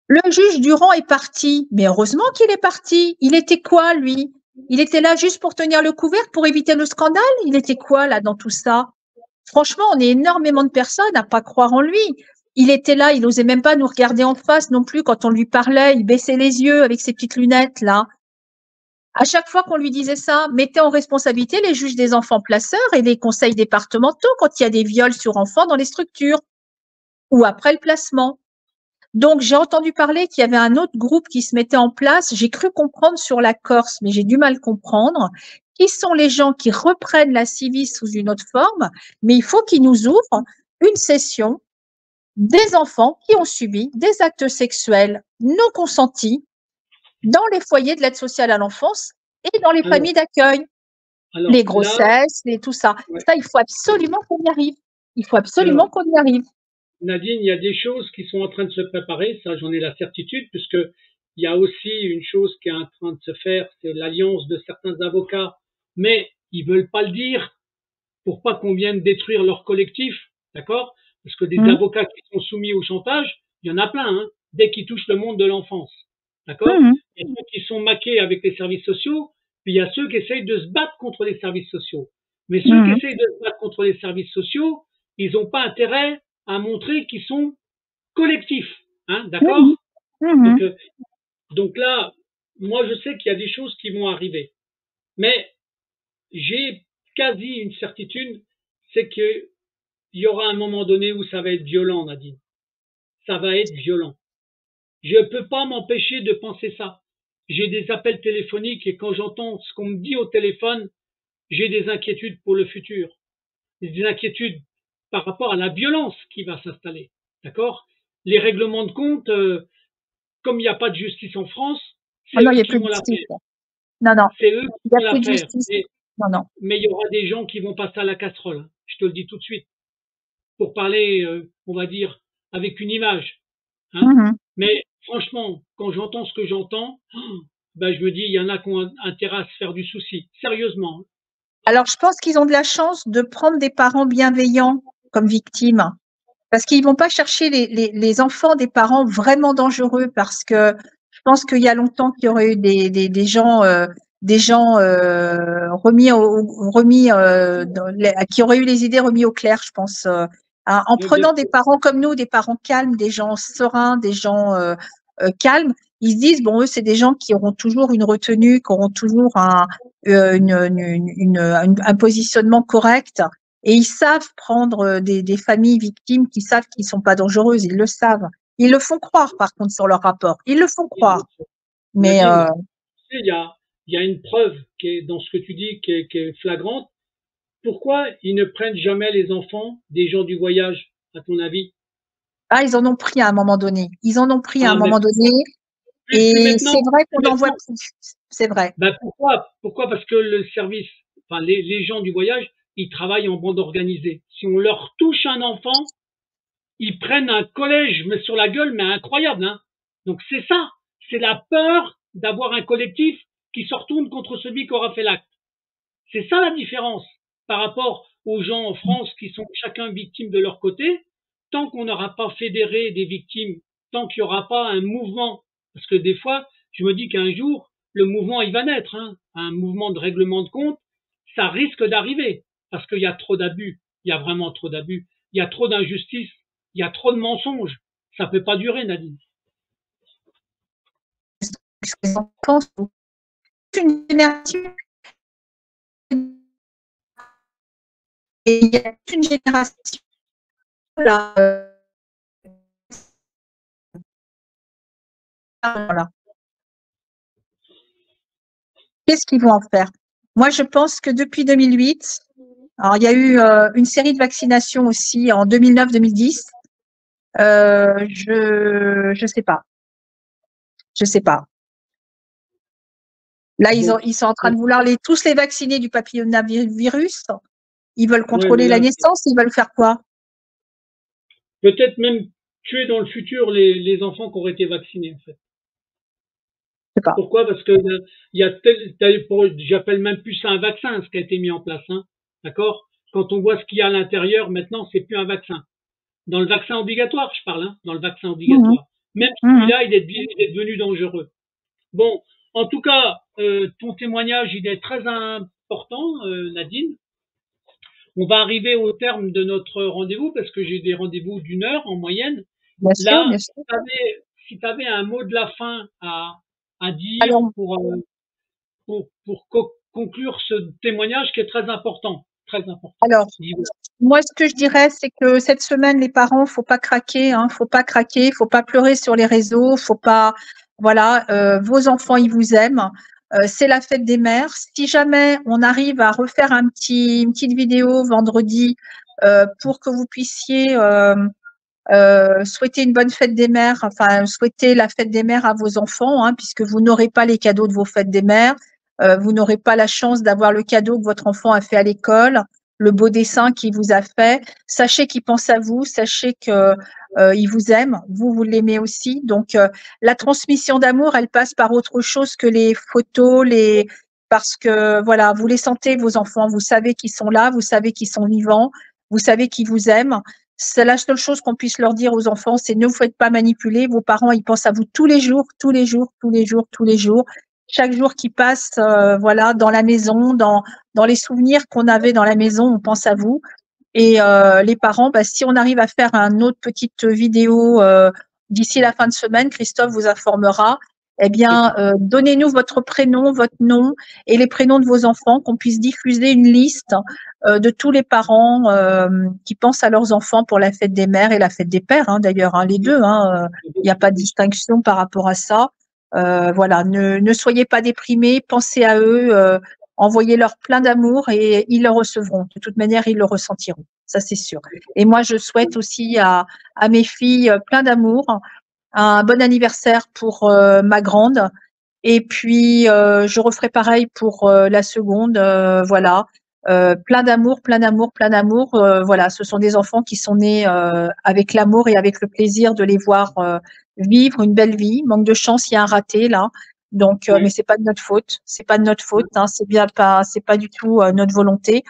le juge Durand est parti. Mais heureusement qu'il est parti. Il était quoi, lui? Il était là juste pour tenir le couvercle, pour éviter le scandale? Il était quoi, là, dans tout ça? Franchement, on est énormément de personnes à pas croire en lui. Il était là, il n'osait même pas nous regarder en face non plus quand on lui parlait. Il baissait les yeux avec ses petites lunettes, là. À chaque fois qu'on lui disait ça, mettez en responsabilité les juges des enfants placeurs et les conseils départementaux quand il y a des viols sur enfants dans les structures ou après le placement. Donc, j'ai entendu parler qu'il y avait un autre groupe qui se mettait en place. J'ai cru comprendre sur la Corse, mais j'ai du mal à comprendre. Qui sont les gens qui reprennent la CIVI sous une autre forme, mais il faut qu'ils nous ouvrent une session des enfants qui ont subi des actes sexuels non consentis dans les foyers de l'aide sociale à l'enfance et dans les Alors, familles d'accueil. alors Les là, grossesses, tout ça. ouais, Ça, il faut absolument qu'on y arrive. Il faut absolument alors, qu'on y arrive. Nadine, il y a des choses qui sont en train de se préparer, ça j'en ai la certitude, puisque il y a aussi une chose qui est en train de se faire, c'est l'alliance de certains avocats, mais ils veulent pas le dire pour pas qu'on vienne détruire leur collectif, d'accord? Parce que des Mmh. avocats qui sont soumis au chantage, il y en a plein, hein, dès qu'ils touchent le monde de l'enfance, d'accord? Mmh. Il y a ceux qui sont maqués avec les services sociaux, puis il y a ceux qui essayent de se battre contre les services sociaux. Mais ceux qui Mmh. essayent de se battre contre les services sociaux, ils n'ont pas intérêt à montrer qu'ils sont collectifs, hein, Mmh. d'accord? Mmh. Donc, donc là, moi je sais qu'il y a des choses qui vont arriver, mais j'ai quasi une certitude, c'est que il y aura un moment donné où ça va être violent, Nadine. Ça va être violent. Je ne peux pas m'empêcher de penser ça. J'ai des appels téléphoniques et quand j'entends ce qu'on me dit au téléphone, j'ai des inquiétudes pour le futur. Des inquiétudes par rapport à la violence qui va s'installer. D'accord? Les règlements de compte, comme il n'y a pas de justice en France, Ah c'est non, il eux n'y a qui plus de vont la justice. faire. Non, non, C'est eux il qui n'y a vont la plus de faire. justice. Non, non. Mais il y aura des gens qui vont passer à la casserole. Je te le dis tout de suite. Pour parler, on va dire, avec une image. Hein. Mmh. Mais franchement, quand j'entends ce que j'entends, ben, je me dis, il y en a qui ont intérêt à se faire du souci. Sérieusement. Hein. Alors, je pense qu'ils ont de la chance de prendre des parents bienveillants comme victimes. Parce qu'ils vont pas chercher les enfants des parents vraiment dangereux parce que je pense qu'il y a longtemps qu'il y aurait eu des gens remis qui auraient eu les idées remis au clair, je pense, en Mais bien prenant des sûr. parents comme nous, des parents calmes, des gens sereins, des gens calmes. Ils se disent bon, eux, c'est des gens qui auront toujours une retenue, qui auront toujours un positionnement correct. Et ils savent prendre des familles victimes qui savent qu'ils sont pas dangereuses, ils le savent. Ils le font croire, par contre, sur leur rapport. Ils le font croire. Mais Nadine, tu sais, il y a une preuve qui est dans ce que tu dis qui est flagrante. Pourquoi ils ne prennent jamais les enfants des gens du voyage, à ton avis? ils en ont pris à un moment donné. Ils en ont pris à un Ah, mais moment donné. plus Et maintenant, c'est vrai plus qu'on en voit maintenant. plus. C'est vrai. Ben pourquoi? Pourquoi? Parce que le service, enfin les gens du voyage, ils travaillent en bande organisée. Si on leur touche un enfant, ils prennent un collège mais sur la gueule, mais incroyable. Hein. Donc c'est ça, c'est la peur d'avoir un collectif qui se retourne contre celui qui aura fait l'acte. C'est ça la différence par rapport aux gens en France qui sont chacun victimes de leur côté. Tant qu'on n'aura pas fédéré des victimes, tant qu'il n'y aura pas un mouvement, parce que des fois, je me dis qu'un jour, le mouvement, il va naître, hein, un mouvement de règlement de compte, ça risque d'arriver, parce qu'il y a trop d'abus, il y a vraiment trop d'abus, il y a trop d'injustice, il y a trop de mensonges, ça peut pas durer, Nadine. les enfants sont une génération et il y a toute une génération là, voilà. Qu'est-ce qu'ils vont en faire? Moi, je pense que depuis 2008, alors il y a eu une série de vaccinations aussi en 2009-2010. Je sais pas, je sais pas. Là, Bon, ils sont en train de vouloir tous les vacciner du papillomavirus. Ils veulent ouais, mais contrôler la là, naissance. Ils veulent faire quoi? peut-être même tuer dans le futur les enfants qui auraient été vaccinés, en fait. Je sais pas. Pourquoi? Parce que il y a j'appelle même plus ça un vaccin, ce qui a été mis en place, hein. D'accord? Quand on voit ce qu'il y a à l'intérieur, maintenant, c'est plus un vaccin. Dans le vaccin obligatoire, je parle, hein, dans le vaccin Mmh, obligatoire. Même mmh. celui-là, il est devenu dangereux. Bon, en tout cas, ton témoignage, il est très important, Nadine. On va arriver au terme de notre rendez-vous parce que j'ai des rendez-vous d'1 heure en moyenne. Bien sûr, Là, bien sûr. si tu avais un mot de la fin à dire Alors, pour conclure ce témoignage qui est très important. Très important. alors, Dis-moi. moi, ce que je dirais, c'est que cette semaine, les parents, faut pas craquer, hein, faut pas craquer, faut pas pleurer sur les réseaux, faut pas, voilà, vos enfants, ils vous aiment. C'est la fête des mères. Si jamais on arrive à refaire une petite vidéo vendredi pour que vous puissiez souhaiter une bonne fête des mères, enfin souhaiter la fête des mères à vos enfants, hein, puisque vous n'aurez pas les cadeaux de vos fêtes des mères, vous n'aurez pas la chance d'avoir le cadeau que votre enfant a fait à l'école, le beau dessin qu'il vous a fait. Sachez qu'il pense à vous, sachez que il vous aime, vous l'aimez aussi. Donc la transmission d'amour, elle passe par autre chose que les photos, parce que voilà, vous les sentez vos enfants, vous savez qu'ils sont là, vous savez qu'ils sont vivants, vous savez qu'ils vous aiment. C'est la seule chose qu'on puisse leur dire aux enfants, c'est ne vous faites pas manipuler. Vos parents, ils pensent à vous tous les jours, tous les jours, tous les jours, tous les jours. Chaque jour qui passe, voilà, dans la maison, dans les souvenirs qu'on avait dans la maison, on pense à vous. Et les parents, bah, si on arrive à faire une autre petite vidéo d'ici la fin de semaine, Christophe vous informera. Eh bien, donnez-nous votre prénom, votre nom et les prénoms de vos enfants, qu'on puisse diffuser une liste de tous les parents qui pensent à leurs enfants pour la fête des mères et la fête des pères, hein, d'ailleurs, hein, les deux. Hein, il n'y a pas de distinction par rapport à ça. Voilà, ne soyez pas déprimés, pensez à eux, envoyez-leur plein d'amour et ils le recevront. De toute manière, ils le ressentiront. Ça, c'est sûr. Et moi, je souhaite aussi à mes filles plein d'amour, un bon anniversaire pour ma grande. Et puis, je referai pareil pour la seconde. Voilà. Plein d'amour, plein d'amour, plein d'amour. Voilà, ce sont des enfants qui sont nés avec l'amour et avec le plaisir de les voir vivre une belle vie. Manque de chance, il y a un raté là. Donc, mais Ouais. c'est pas de notre faute. C'est pas de notre faute. Hein, c'est pas du tout notre volonté.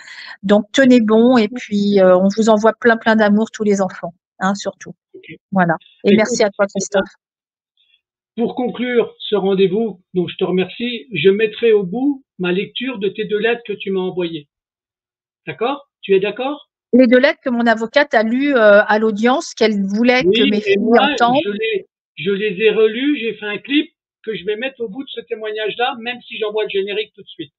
Donc, tenez bon et puis on vous envoie plein, plein d'amour tous les enfants, hein, surtout. Okay. Voilà. Et Écoute, merci à toi, Christophe. pour conclure ce rendez-vous, donc je te remercie, je mettrai au bout ma lecture de tes 2 lettres que tu m'as envoyées. D'accord? Tu es d'accord? Les 2 lettres que mon avocate a lues à l'audience, qu'elle voulait que Oui, mes et filles moi, entendent. je les ai relus, j'ai fait un clip que je vais mettre au bout de ce témoignage-là, même si j'envoie le générique tout de suite.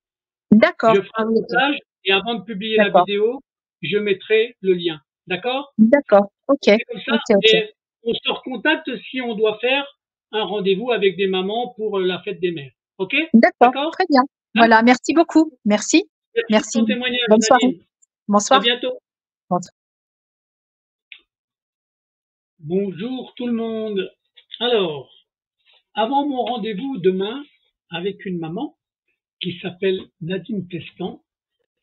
Je D'accord. ferai Ah un oui, ok. montage et avant de publier la D'accord. vidéo, je mettrai le lien. D'accord? D'accord. Ok. C'est comme ça. Ok, ok. Et on se recontacte si on doit faire un rendez-vous avec des mamans pour la fête des mères. OK? D'accord. D'accord? Très bien. Hein? Voilà. Merci beaucoup. Merci. Merci de Merci. ton témoignage, Bonne soirée. Nadine. À Bonsoir. bientôt. Bonsoir. Bonjour tout le monde. Alors, avant mon rendez-vous demain avec une maman qui s'appelle Nadine Pestan,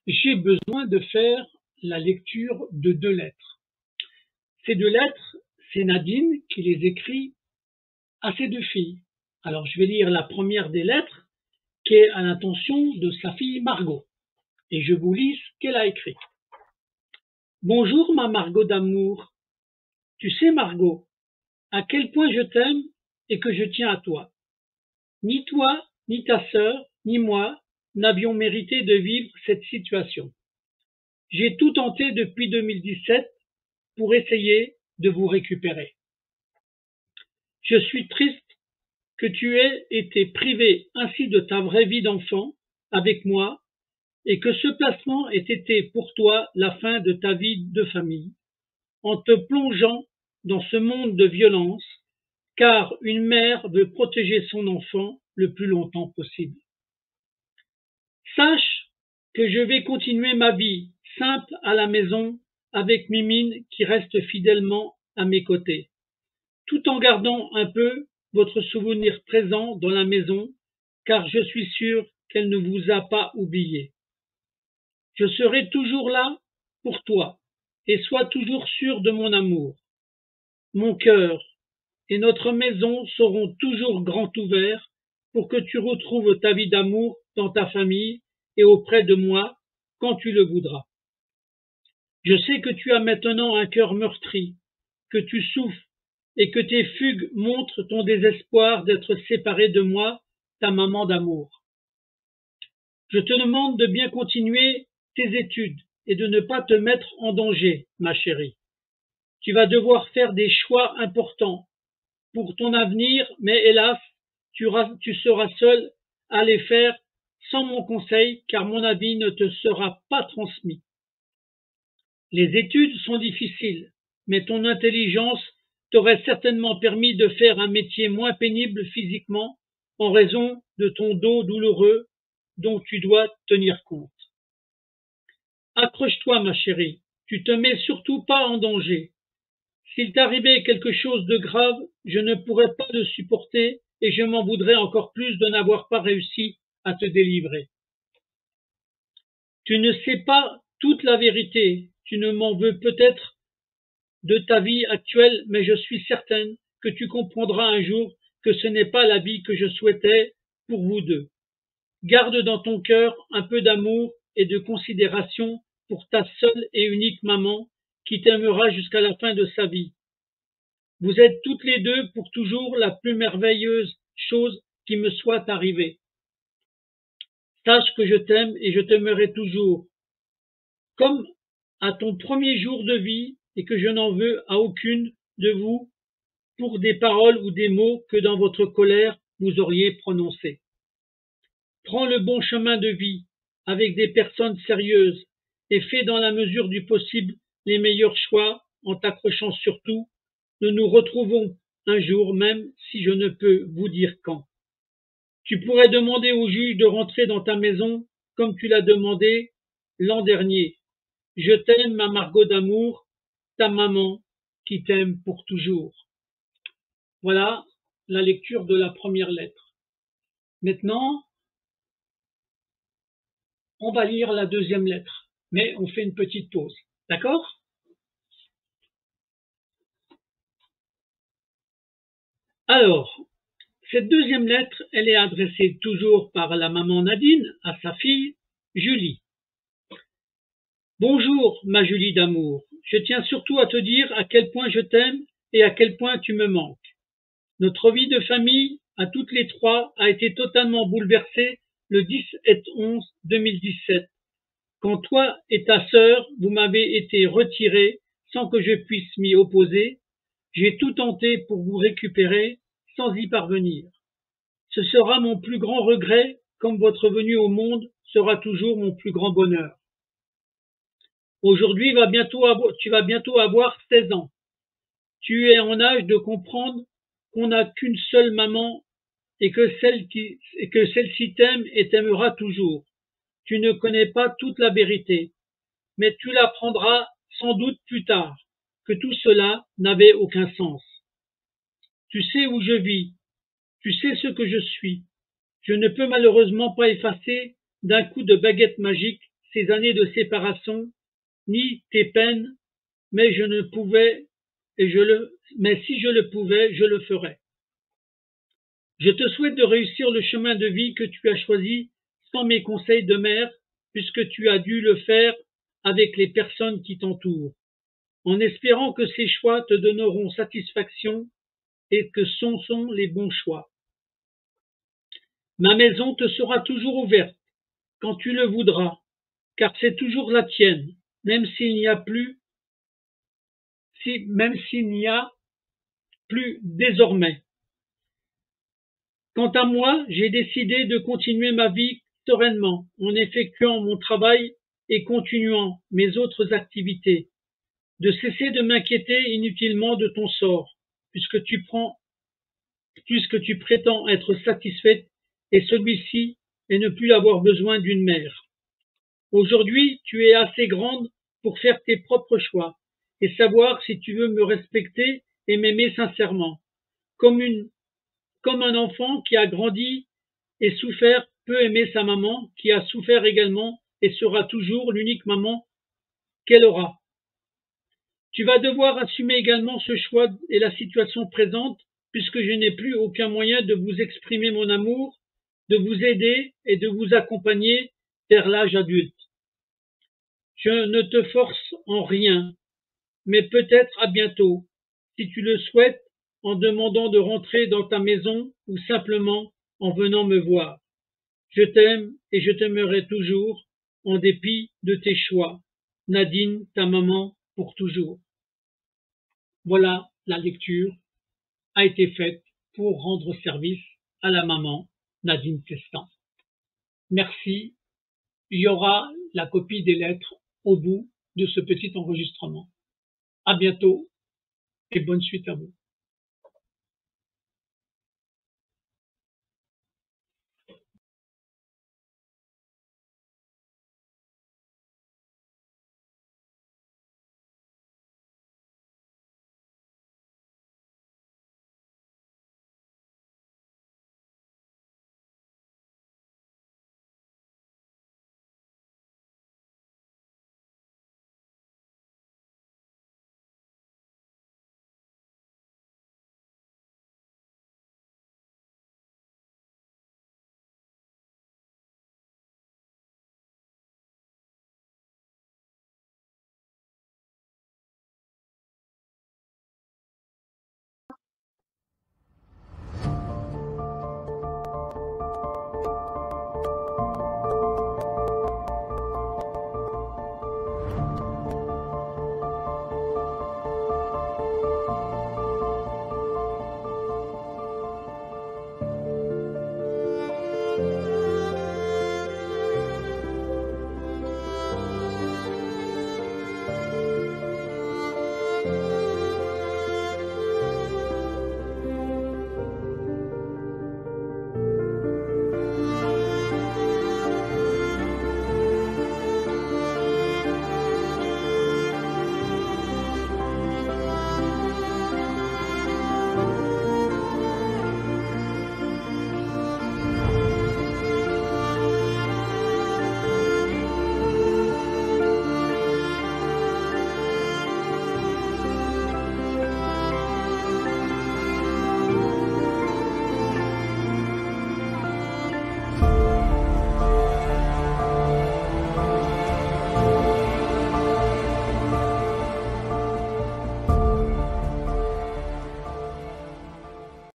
j'ai besoin de faire la lecture de 2 lettres. Ces 2 lettres, c'est Nadine qui les écrit à ses 2 filles. Alors, je vais lire la première des lettres qui est à l'intention de sa fille Margot. Et je vous lis ce qu'elle a écrit. Bonjour ma Margot d'amour. Tu sais Margot, à quel point je t'aime et que je tiens à toi. Ni toi, ni ta sœur, ni moi n'avions mérité de vivre cette situation. J'ai tout tenté depuis 2017 pour essayer de vous récupérer. Je suis triste que tu aies été privé ainsi de ta vraie vie d'enfant avec moi et que ce placement ait été pour toi la fin de ta vie de famille, en te plongeant dans ce monde de violence, car une mère veut protéger son enfant le plus longtemps possible. Sache que je vais continuer ma vie simple à la maison avec Mimine qui reste fidèlement à mes côtés, tout en gardant un peu votre souvenir présent dans la maison, car je suis sûr qu'elle ne vous a pas oublié. Je serai toujours là pour toi, et sois toujours sûr de mon amour. Mon cœur et notre maison seront toujours grands ouverts pour que tu retrouves ta vie d'amour dans ta famille et auprès de moi quand tu le voudras. Je sais que tu as maintenant un cœur meurtri, que tu souffres et que tes fugues montrent ton désespoir d'être séparé de moi, ta maman d'amour. Je te demande de bien continuer tes études et de ne pas te mettre en danger, ma chérie. Tu vas devoir faire des choix importants pour ton avenir, mais hélas, tu seras seul à les faire sans mon conseil, car mon avis ne te sera pas transmis. Les études sont difficiles, mais ton intelligence t'aurait certainement permis de faire un métier moins pénible physiquement en raison de ton dos douloureux dont tu dois tenir compte. Accroche-toi, ma chérie, tu te mets surtout pas en danger. S'il t'arrivait quelque chose de grave, je ne pourrais pas le supporter et je m'en voudrais encore plus de n'avoir pas réussi à te délivrer. Tu ne sais pas toute la vérité, tu ne m'en veux peut-être de ta vie actuelle, mais je suis certaine que tu comprendras un jour que ce n'est pas la vie que je souhaitais pour vous deux. Garde dans ton cœur un peu d'amour et de considération pour ta seule et unique maman qui t'aimera jusqu'à la fin de sa vie. Vous êtes toutes les deux pour toujours la plus merveilleuse chose qui me soit arrivée. Sache que je t'aime et je t'aimerai toujours, comme à ton premier jour de vie, et que je n'en veux à aucune de vous pour des paroles ou des mots que dans votre colère vous auriez prononcés. Prends le bon chemin de vie avec des personnes sérieuses et fais dans la mesure du possible les meilleurs choix en t'accrochant surtout. Nous nous retrouvons un jour, même si je ne peux vous dire quand. Tu pourrais demander au juge de rentrer dans ta maison comme tu l'as demandé l'an dernier. Je t'aime, ma Margot d'amour, ta maman qui t'aime pour toujours. Voilà la lecture de la première lettre. Maintenant, on va lire la deuxième lettre, mais on fait une petite pause. D'accord ? Alors, cette deuxième lettre, elle est adressée toujours par la maman Nadine à sa fille Julie. Bonjour, ma Julie d'amour. Je tiens surtout à te dire à quel point je t'aime et à quel point tu me manques. Notre vie de famille, à toutes les trois, a été totalement bouleversée le 10/11/2017, quand toi et ta sœur, vous m'avez été retirés sans que je puisse m'y opposer. J'ai tout tenté pour vous récupérer sans y parvenir. Ce sera mon plus grand regret, comme votre venue au monde sera toujours mon plus grand bonheur. Aujourd'hui, tu vas bientôt avoir 16 ans. Tu es en âge de comprendre qu'on n'a qu'une seule maman et que celle-ci t'aime et t'aimera toujours. Tu ne connais pas toute la vérité, mais tu l'apprendras sans doute plus tard, que tout cela n'avait aucun sens. Tu sais où je vis, tu sais ce que je suis. Je ne peux malheureusement pas effacer d'un coup de baguette magique ces années de séparation, ni tes peines, mais je ne pouvais, mais si je le pouvais, je le ferais. Je te souhaite de réussir le chemin de vie que tu as choisi sans mes conseils de mère, puisque tu as dû le faire avec les personnes qui t'entourent, en espérant que ces choix te donneront satisfaction et que ce sont les bons choix. Ma maison te sera toujours ouverte quand tu le voudras, car c'est toujours la tienne, même s'il n'y a plus désormais. Quant à moi, j'ai décidé de continuer ma vie sereinement, en effectuant mon travail et continuant mes autres activités, de cesser de m'inquiéter inutilement de ton sort, puisque tu prétends être satisfaite et celui-ci et ne plus avoir besoin d'une mère. Aujourd'hui, tu es assez grande pour faire tes propres choix et savoir si tu veux me respecter et m'aimer sincèrement, comme un enfant qui a grandi et souffert peut aimer sa maman, qui a souffert également et sera toujours l'unique maman qu'elle aura. Tu vas devoir assumer également ce choix et la situation présente, puisque je n'ai plus aucun moyen de vous exprimer mon amour, de vous aider et de vous accompagner vers l'âge adulte. Je ne te force en rien, mais peut-être à bientôt, si tu le souhaites, en demandant de rentrer dans ta maison ou simplement en venant me voir. Je t'aime et je t'aimerai toujours, en dépit de tes choix. Nadine, ta maman, pour toujours. Voilà, la lecture a été faite pour rendre service à la maman Nadine Testan. Merci. Il y aura la copie des lettres au bout de ce petit enregistrement. À bientôt et bonne suite à vous.